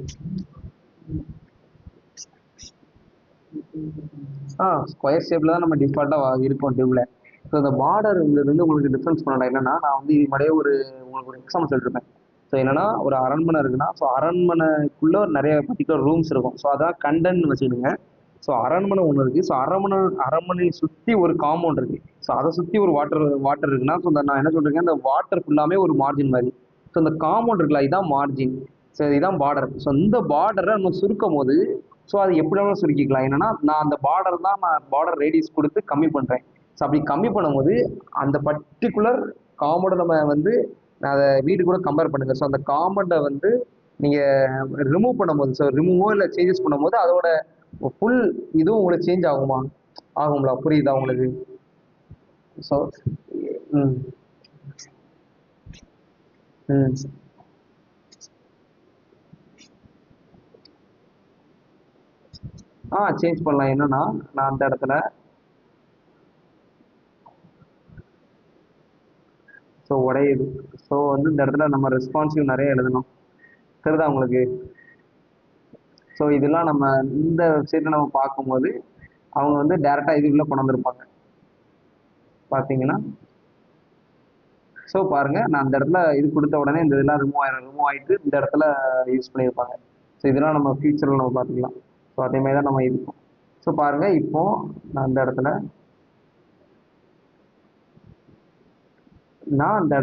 ஸ்கொயர் ஷேப்பில் தான் நம்ம டிஃபால்ட்டாக இருக்கும் டியூவில். ஸோ இந்த பார்டர்ங்கிறது வந்து உங்களுக்கு டிஃப்ரென்ஸ் பண்ணலாம். என்னன்னா நான் வந்து இது மாதிரியே உங்களுக்கு ஒரு எக்ஸாம்பிள் சொல்லிருப்பேன். ஸோ என்னன்னா ஒரு அரண்மனை இருக்குன்னா, ஸோ அரண்மனைக்குள்ளே நிறைய பர்டிகுலர் ரூம்ஸ் இருக்கும். ஸோ அதான் கண்டென்ட் வச்சுக்கிடுங்க. ஸோ அரண்மனை ஒன்று இருக்குது. ஸோ அரண்மனையை சுற்றி ஒரு காம்பவுண்ட் இருக்குது. ஸோ அதை சுற்றி ஒரு வாட்டர் இருக்குன்னா, ஸோ நான் என்ன சொல்கிறேன், இந்த வாட்டர் ஃபுல்லாமே ஒரு மார்ஜின் மாதிரி. ஸோ இந்த காம்பவுண்ட் இருக்குல்ல, இதான் மார்ஜின். ஸோ இதுதான் பார்டர். ஸோ இந்த பார்டரை நம்ம சுருக்கும் போது ஸோ அது எப்படி வேணாலும் சுருக்கிக்கலாம். என்னன்னா நான் அந்த பார்டர் ரேடியஸ் கொடுத்து கம்மி பண்ணுறேன். ஸோ அப்படி கம்மி பண்ணும்போது அந்த பர்டிகுலர் காம்பவுண்டை நம்ம வந்து அதை வீடு கூட கம்பேர் பண்ணுங்கள். ஸோ அந்த காம்பவுண்டை வந்து நீங்கள் ரிமூவ் பண்ணும்போது, ஸோ ரிமூவோ இல்லை சேஞ்சஸ் பண்ணும்போது அதோட ஃபுல் இதுவும் உங்களுக்கு சேஞ்ச் ஆகும்ல? புரியுதா உங்களுக்கு? ஸோ ம் ம் சேஞ்ச் பண்ணலாம். என்னன்னா நான் அந்த இடத்துல ஸோ உடையுது. ஸோ வந்து இந்த இடத்துல நம்ம ரெஸ்பான்சிவ் நிறைய எழுதணும். தெரியுதா உங்களுக்கு? ஸோ இதெல்லாம் நம்ம இந்த வெப்சைட்டில் நம்ம பார்க்கும்போது அவங்க வந்து டேரெக்டாக இதுக்குள்ளே கொண்டு வந்திருப்பாங்க. பார்த்தீங்கன்னா ஸோ பாருங்கள், நான் அந்த இடத்துல இது கொடுத்த உடனே இந்த இதெல்லாம் ரிமூவ் ஆகிட்டு இந்த இடத்துல யூஸ் பண்ணியிருப்பாங்க. ஸோ இதெல்லாம் நம்ம ஃபியூச்சரில் நம்ம பார்த்துக்கலாம். ஸோ அதேமாதிரி தான் நம்ம இருக்கும். ஸோ பாருங்கள், இப்போது நான் அந்த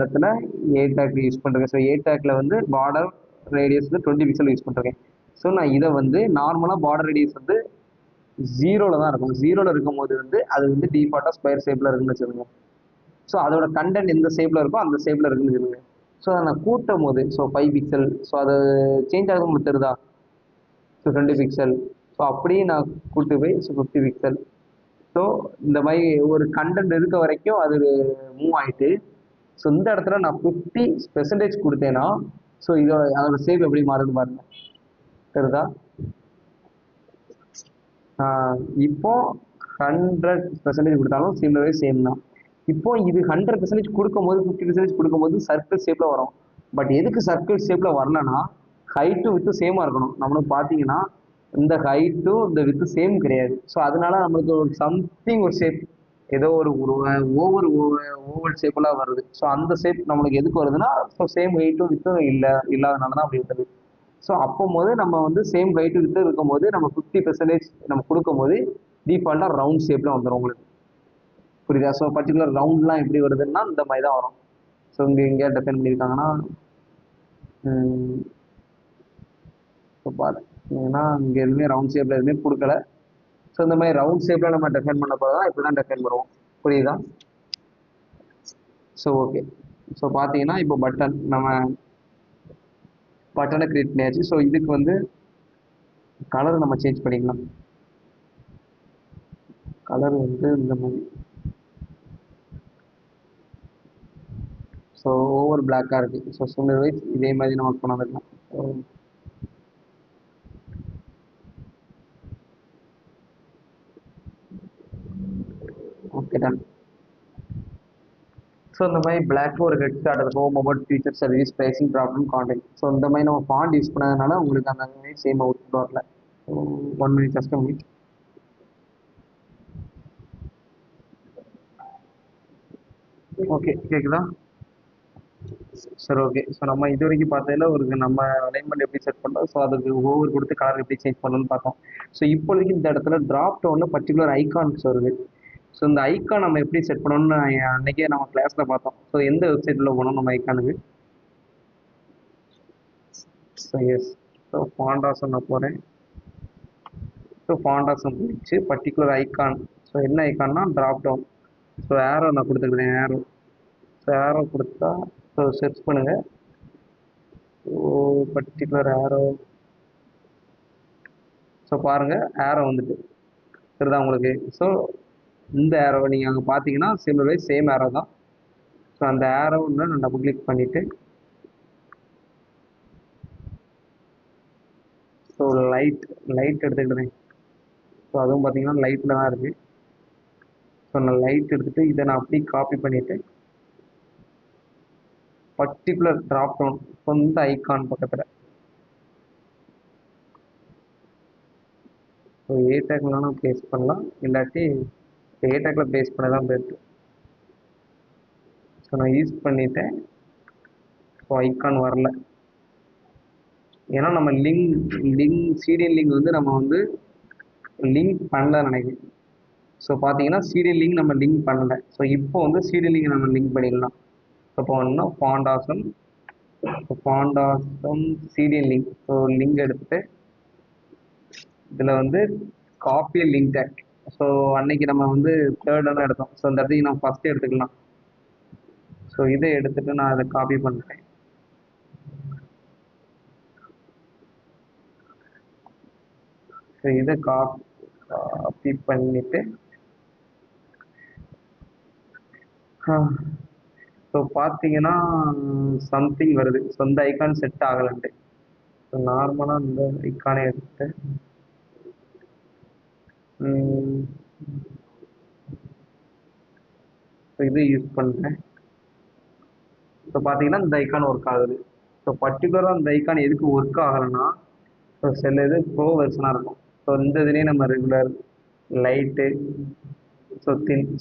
இடத்துல ஏ டேக் யூஸ் பண்ணுறேன். ஸோ ஏ டேக்கில் வந்து பார்டர் ரேடியஸ் வந்து 20 பிக்சல் யூஸ் பண்ணுறேன். ஸோ நான் இதை வந்து நார்மலாக பார்டர் ரேடியஸ் வந்து 0ல் தான் இருக்கும். 0ல் இருக்கும்போது வந்து அது வந்து டிஃபால்ட்டாக ஸ்கொயர் ஷேப்பில் இருக்குன்னு வச்சுருங்க. ஸோ அதோட கண்டென்ட் எந்த ஷேப்பில் இருக்கோ அந்த ஷேப்பில் இருக்குன்னு வச்சுருங்க. ஸோ அதை நான் கூட்டும் போது ஸோ 5 பிக்சல், ஸோ அது சேஞ்ச் ஆகுது உங்களுக்கு தெரியுதா? ஸோ 20 பிக்சல், ஸோ அப்படியே நான் கூட்டு போய் 50 பிக்சல். ஸோ இந்த மாதிரி ஒரு கண்டென்ட் இருக்க வரைக்கும் அது மூவ் ஆயிட்டு, ஸோ இந்த இடத்துல நான் 50% கொடுத்தேன்னா, ஸோ இதோட அதோட சேவ் எப்படி மாறுது பாருங்க. தெரியுதா? இப்போ 100% கொடுத்தாலும் சிமிலரே சேம் தான். இப்போ இது 100% கொடுக்கும்போது 50% கொடுக்கும்போது சர்க்கிள் ஷேப்ல வரும். பட் எதுக்கு சர்க்கிள் ஷேப்ல வரலன்னா, ஹைட்டும் வித்து சேமா இருக்கணும். நம்மளுக்கு பார்த்தீங்கன்னா இந்த ஹைட்டும் இந்த வித்து சேம் கிடையாது. ஸோ அதனால நம்மளுக்கு ஒரு சம்திங் ஒரு ஷேப், ஏதோ ஒரு ஓவர் ஓவல் ஷேப்லாம் வருது. ஸோ அந்த ஷேப் நம்மளுக்கு எதுக்கு வருதுன்னா, ஸோ சேம் ஹைட்டும் வித்தும் இல்லாதனால தான் அப்படி வருது. ஸோ அப்போது நம்ம வந்து சேம் ஹைட்டு வித்து இருக்கும்போது நம்ம 50% நம்ம கொடுக்கும்போது டிஃபால்ட்டாக ரவுண்ட் ஷேப்பில் வந்துடும் உங்களுக்கு. புரியுதா? ஸோ பர்டிகுலர் ரவுண்ட்லாம் எப்படி வருதுன்னா இந்த மாதிரி தான் வரும். ஸோ இங்கே எங்கேயா டிஃபைன் பண்ணியிருக்காங்கன்னா, இப்போ பாரு, ஏன்னா இங்கே எதுவுமே ரவுண்ட் ஷேப்பில் எதுவுமே கொடுக்கல. ஸோ இந்த மாதிரி ரவுண்ட் ஷேப்பில் நம்ம டிஃபைன் பண்ண போகிறதா இப்படி தான் டிஃபைன் பண்ணுவோம். புரியுதா? So okay. ஸோ பார்த்தீங்கன்னா இப்போ பட்டனை கிரியேட் பண்ணியாச்சு. ஸோ இதுக்கு வந்து கலர் நம்ம சேஞ்ச் பண்ணிக்கலாம். கலர் வந்து இந்த மாதிரி, ஸோ ஓவர் பிளாக்காக இருக்குது. ஸோ சிமிலர் வைஸ் இதே மாதிரி நம்ம கொண்டாந்துக்கலாம். So okay done. ஸோ இந்த மாதிரி பிளாக் ஒரு ஹெட் ஸ்டார்ட் இருக்கும், mobile feature service pricing problem contact. So இந்த மாதிரி நம்ம ஃபாண்ட் யூஸ் பண்ணதுனால உங்களுக்கு அந்த மாதிரி சேம் அவுட் வரல. So 1 minute just minute. Okay, கேட்குதா? சரி, ஓகே. ஸோ நம்ம இது வரைக்கும் பார்த்ததில் ஒரு நம்ம அலைன்மெண்ட் எப்படி செட் பண்ணோம், ஸோ அதுக்கு ஓவர் கொடுத்து கலர் எப்படி சேஞ்ச் பண்ணணும்னு பார்த்தோம். ஸோ இப்போதைக்கு இந்த இடத்துல ட்ராப் டவுனில் பர்டிகுலர் ஐகான்ஸ் வருது. ஸோ இந்த ஐக்கான் நம்ம எப்படி செட் பண்ணணும்னு அன்னைக்கே நம்ம கிளாஸில் பார்த்தோம். ஸோ எந்த வெப்சைட்டில் போகணும் நம்ம ஐக்கானுக்கு? ஸோ எஸ், ஸோ ஃபாண்டாசம் நான் போகிறேன். ஸோ ஃபாண்டாசம் போயிடுச்சு. பர்டிகுலர் ஐக்கான், ஸோ என்ன ஐக்கான்னா ட்ராப் டவுன். ஸோ ஏரோ நான் கொடுத்துருக்குறேன், ஏரோ. ஸோ ஏரோ கொடுத்தா ஸோ சர்ச் பண்ணுங்கள். ஸோ பர்டிகுலர் ஏரோ, ஸோ பாருங்கள் ஏரோ வந்துட்டு சரிதான் உங்களுக்கு. ஸோ இந்த ஏரோ நீங்கள் அங்கே பார்த்தீங்கன்னா சிமிலர் வைஸ் சேம் ஏரோ தான். ஸோ அந்த ஏரோன்னு நான் டபுள் கிளிக் பண்ணிவிட்டு, ஸோ லைட் எடுத்துக்கிட்டேன். ஸோ அதுவும் பார்த்தீங்கன்னா லைட்டில் தான் இருக்குது. ஸோ நான் லைட் எடுத்துகிட்டு இதை நான் அப்படியே காப்பி பண்ணிவிட்டு பர்டிகுலர் ட்ராப் டவுன் சொந்த ஐக்கான் பக்கத்தில், ஸோ ஏ டேக்லாம் ப்ளேஸ் பண்ணலாம், இல்லாட்டி ஏ டேக்கில் ப்ளேஸ் பண்ண தான் பெஸ்ட்டு. ஸோ நான் யூஸ் பண்ணிட்டேன். ஸோ ஐக்கான் வரல, ஏன்னா நம்ம சீரியல் லிங்க் வந்து நம்ம வந்து லிங்க் பண்ணல நினைக்கிறேன். ஸோ பார்த்தீங்கன்னா சீரியல் லிங்க் நம்ம லிங்க் பண்ணல. ஸோ இப்போ வந்து சீரியல் லிங்க் நம்ம லிங்க் பண்ணிடலாம். இப்போ ஒன்றா ஃபாண்டாசம் சீரியல் லிங்க். ஸோ லிங்க் எடுத்துட்டு இதில் வந்து காப்பி லிங்க் டேக். ஸோ அன்னைக்கு நம்ம வந்து தேர்டெல்லாம் எடுத்தோம். ஸோ இந்த இடத்துக்கு நம்ம ஃபஸ்ட்டு எடுத்துக்கலாம். ஸோ இதை எடுத்துட்டு நான் அதை காப்பி பண்ணுறேன். ஸோ இதை காப்பி பண்ணிட்டு ஸோ பார்த்தீங்கன்னா சம்திங் வருது. ஸோ இந்த ஐக்கான் செட் ஆகலன்ட்டு. ஸோ நார்மலாக இந்த ஐக்கானை எடுத்துட்டு ஸோ இது யூஸ் பண்ணுறேன். ஸோ பார்த்தீங்கன்னா இந்த ஐக்கான் ஒர்க் ஆகுது. ஸோ பர்டிகுலராக இந்த ஐக்கான் எதுக்கு ஒர்க் ஆகலைன்னா, ஸோ சில இது ப்ரோ வெர்ஷனாக இருக்கும். ஸோ இந்த இதுலேயே நம்ம ரெகுலர் லைட்டு, ஸோ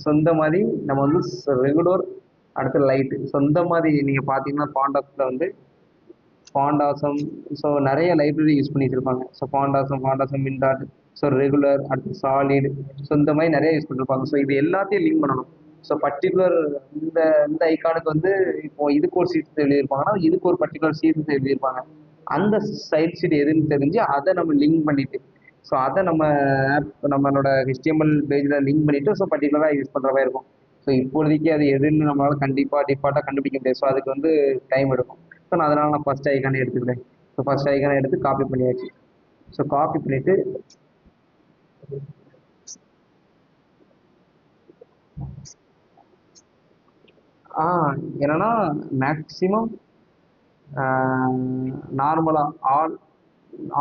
ஸோ இந்த மாதிரி நம்ம வந்து ரெகுலர் அடுத்து லைட்டு, ஸோ இந்த மாதிரி நீங்கள் பார்த்தீங்கன்னா ஃபாண்டாஸில் வந்து ஃபாண்டாசம், ஸோ நிறைய லைப்ரரி யூஸ் பண்ணி வச்சுருப்பாங்க. ஸோ ஃபாண்டாசம் மின்டாட், ஸோ ரெகுலர், அடுத்து சாலிட், ஸோ இந்த மாதிரி நிறைய யூஸ் பண்ணிருப்பாங்க. ஸோ இது எல்லாத்தையும் லிங்க் பண்ணணும். ஸோ பர்டிகுலர் இந்த இந்த ஐக்கானுக்கு வந்து இப்போ இதுக்கு ஒரு சீட்ஸ் எழுதியிருப்பாங்கன்னா இதுக்கு ஒரு பர்டிகுலர் சீட்ஸ் எழுதியிருப்பாங்க. அந்த சைட் ஷீட் எதுன்னு தெரிஞ்சு அதை நம்ம லிங்க் பண்ணிட்டு, ஸோ அதை நம்ம நம்மளோட HTML பேஜில் லிங்க் பண்ணிவிட்டு ஸோ பர்டிகுலராக யூஸ் பண்ணுற மாதிரி இருக்கும். ஸோ இப்போதைக்கு அது எதுன்னு நம்மளால் கண்டிப்பாக டிஃபால்ட்டாக கண்டுபிடிக்க முடியாது. ஸோ அதுக்கு வந்து டைம் எடுக்கும். ஸோ நான் அதனால் நான் ஃபஸ்ட் ஐக்கானே எடுத்துக்கிறேன். ஸோ ஃபஸ்ட் ஐக்கானை எடுத்து காப்பி பண்ணியாச்சு. ஸோ காப்பி பண்ணிவிட்டு ஆ என்னன்னா மேக்ஸிமம் நார்மலாக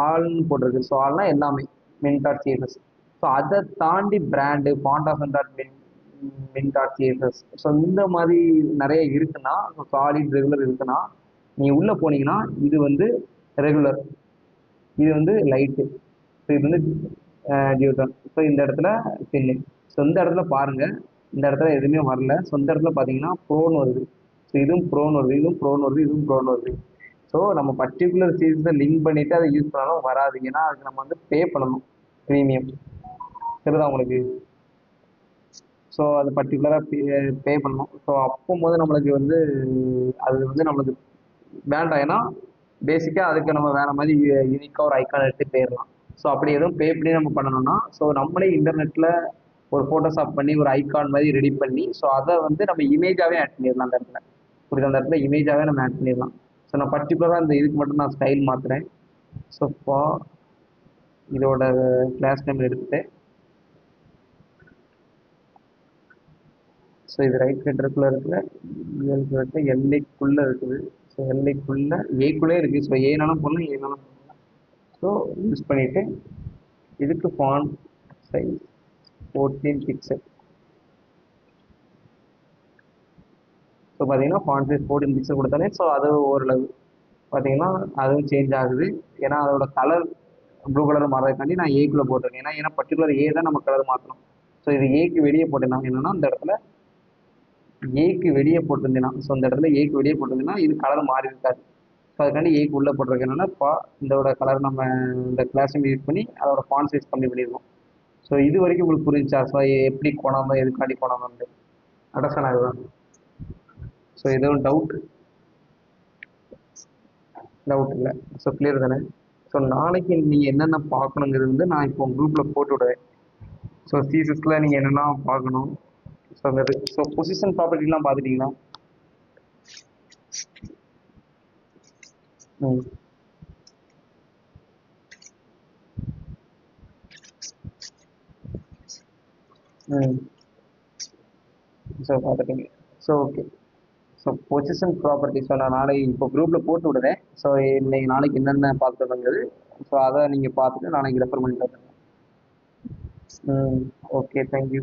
ஆல்னு போட்டிருக்கு. ஸோ ஆல்னா எல்லாமே மின் டாட் சிஎஸ்எஸ். ஸோ அதை தாண்டி பிராண்டு பாண்டாசன் dot min dot CSS, so இந்த மாதிரி நிறைய இருக்குன்னா, ஸோ சாலிட் ரெகுலர் இருக்குன்னா, நீங்கள் உள்ளே போனீங்கன்னா இது வந்து ரெகுலர், இது வந்து லைட்டு, ஸோ இது வந்து டியூட்டன். ஸோ இந்த இடத்துல பின்னு. ஸோ இந்த இடத்துல பாருங்க, இந்த இடத்துல எதுவுமே வரல. ஸோ இந்த இடத்துல பார்த்தீங்கன்னா ப்ரோன்னு வருது. ஸோ இதுவும் ப்ரோன்னு வருது, இதுவும் ப்ரோன்னு வருது, இதுவும் ப்ரோன்னு வருது. ஸோ நம்ம பர்டிகுலர் சீரீஸை லிங்க் பண்ணிட்டு அதை யூஸ் பண்ணாலும் வராது. ஏன்னா அதுக்கு நம்ம வந்து பே பண்ணணும் ப்ரீமியம். சரிதா உங்களுக்கு? ஸோ அது பர்டிகுலராக பே பண்ணணும். ஸோ அப்போ போது நம்மளுக்கு வந்து அது வந்து நம்மளுக்கு வேண்டாம். ஏன்னா பேசிக்காக அதுக்கு நம்ம வேற மாதிரி யூனிக்காக ஒரு ஐக்கான் எடுத்து போயிடலாம். ஸோ அப்படி எதுவும் பே பண்ணி நம்ம பண்ணணும்னா, ஸோ நம்மளே இன்டர்நெட்டில் ஒரு ஃபோட்டோஷாப் பண்ணி ஒரு ஐக்கான் மாதிரி ரெடி பண்ணி, ஸோ அதை வந்து நம்ம இமேஜாகவே ஆட் பண்ணிடலாம் அந்த இடத்துல. புரியுது? அந்த இடத்துல இமேஜாகவே நம்ம ஆட் பண்ணிடலாம். ஸோ நான் பர்டிகுலராக இந்த இதுக்கு மட்டும் நான் ஸ்டைல் மாற்றுறேன். ஸோ இப்போ இதோட கிளாஸ் நேம் எடுத்துட்டு, ஸோ இது ரைட் ஹெட்டருக்குள்ளே இருக்குல்ல, எல்லைக்குள்ளே இருக்குது. ஸோ எல்லைக்குள்ளே ஏக்குள்ளே இருக்குது. ஸோ ஏனாலும் போடலாம், ஏனாலும் போடலாம். ஸோ யூஸ் பண்ணிவிட்டு இதுக்கு ஃபாண்ட் சைஸ் 14 பிக்சல். ஸோ பார்த்தீங்கன்னா ஃபாண்ட் சைஸ் 14 பிக்சல் கொடுத்தாலே ஸோ அது ஓரளவு பார்த்தீங்கன்னா அதுவும் சேஞ்ச் ஆகுது. ஏன்னா அதோட கலர் ப்ளூ கலர் மாறதுக்காண்டி நான் ஏக்குள்ளே போட்டிருக்கேன். ஏன்னா பர்டிகுலர் ஏ தான் நம்ம கலர் மாற்றணும். ஸோ இது ஏக்கு வெளியே போட்டிருந்தாங்க என்னன்னா, இந்த இடத்துல ஏக்கு வெளியே போட்டிருந்தேன்னா, ஸோ இந்த இடத்துல ஏக்கு வெளியே போட்டிருந்தேன்னா இது கலர் மாறி இருக்காது. ஸோ அதுக்காண்டி ஏக்கு உள்ளே போட்டிருக்கேன். என்னன்னா இதோட கலர் நம்ம இந்த கிளாஸும் யூஸ் பண்ணி அதோட ஃபாண்ட் சைஸ் கம்மி பண்ணியிருக்கோம். ஸோ இது வரைக்கும் உங்களுக்கு புரிஞ்சா? ஸோ எப்படி கொணாமல் எதுக்காண்டி கொணாமன்ட்டு அண்டர்ஸ்டாண்ட் ஆகுதான்? ஸோ எதுவும் டவுட் இல்லை. ஸோ கிளியர் தானே? ஸோ நாளைக்கு நீங்கள் என்னென்ன பார்க்கணுங்கிறது வந்து நான் இப்போ குரூப்பில் போட்டு விடுவேன். ஸோ சிஎஸ்எஸ்ல நீங்கள் என்னென்ன பார்க்கணும். ஸோ அந்த ஸோ பொசிஷன் ப்ராப்பர்ட்டிலாம் பார்த்துட்டீங்களா? ம் ம் ஸோ பார்த்துட்டீங்க. So okay. So position property so நான் நாளைக்கு இப்போ குரூப்பில் போட்டு விடுறேன். ஸோ இன்னைக்கு நாளைக்கு என்னென்ன பார்த்துருங்கிறது, ஸோ அதை நீங்கள் பார்த்துட்டு நாளைக்கு ரெஃபர் பண்ணி பார்த்துருங்க. ம் ஓகே, தேங்க்யூ.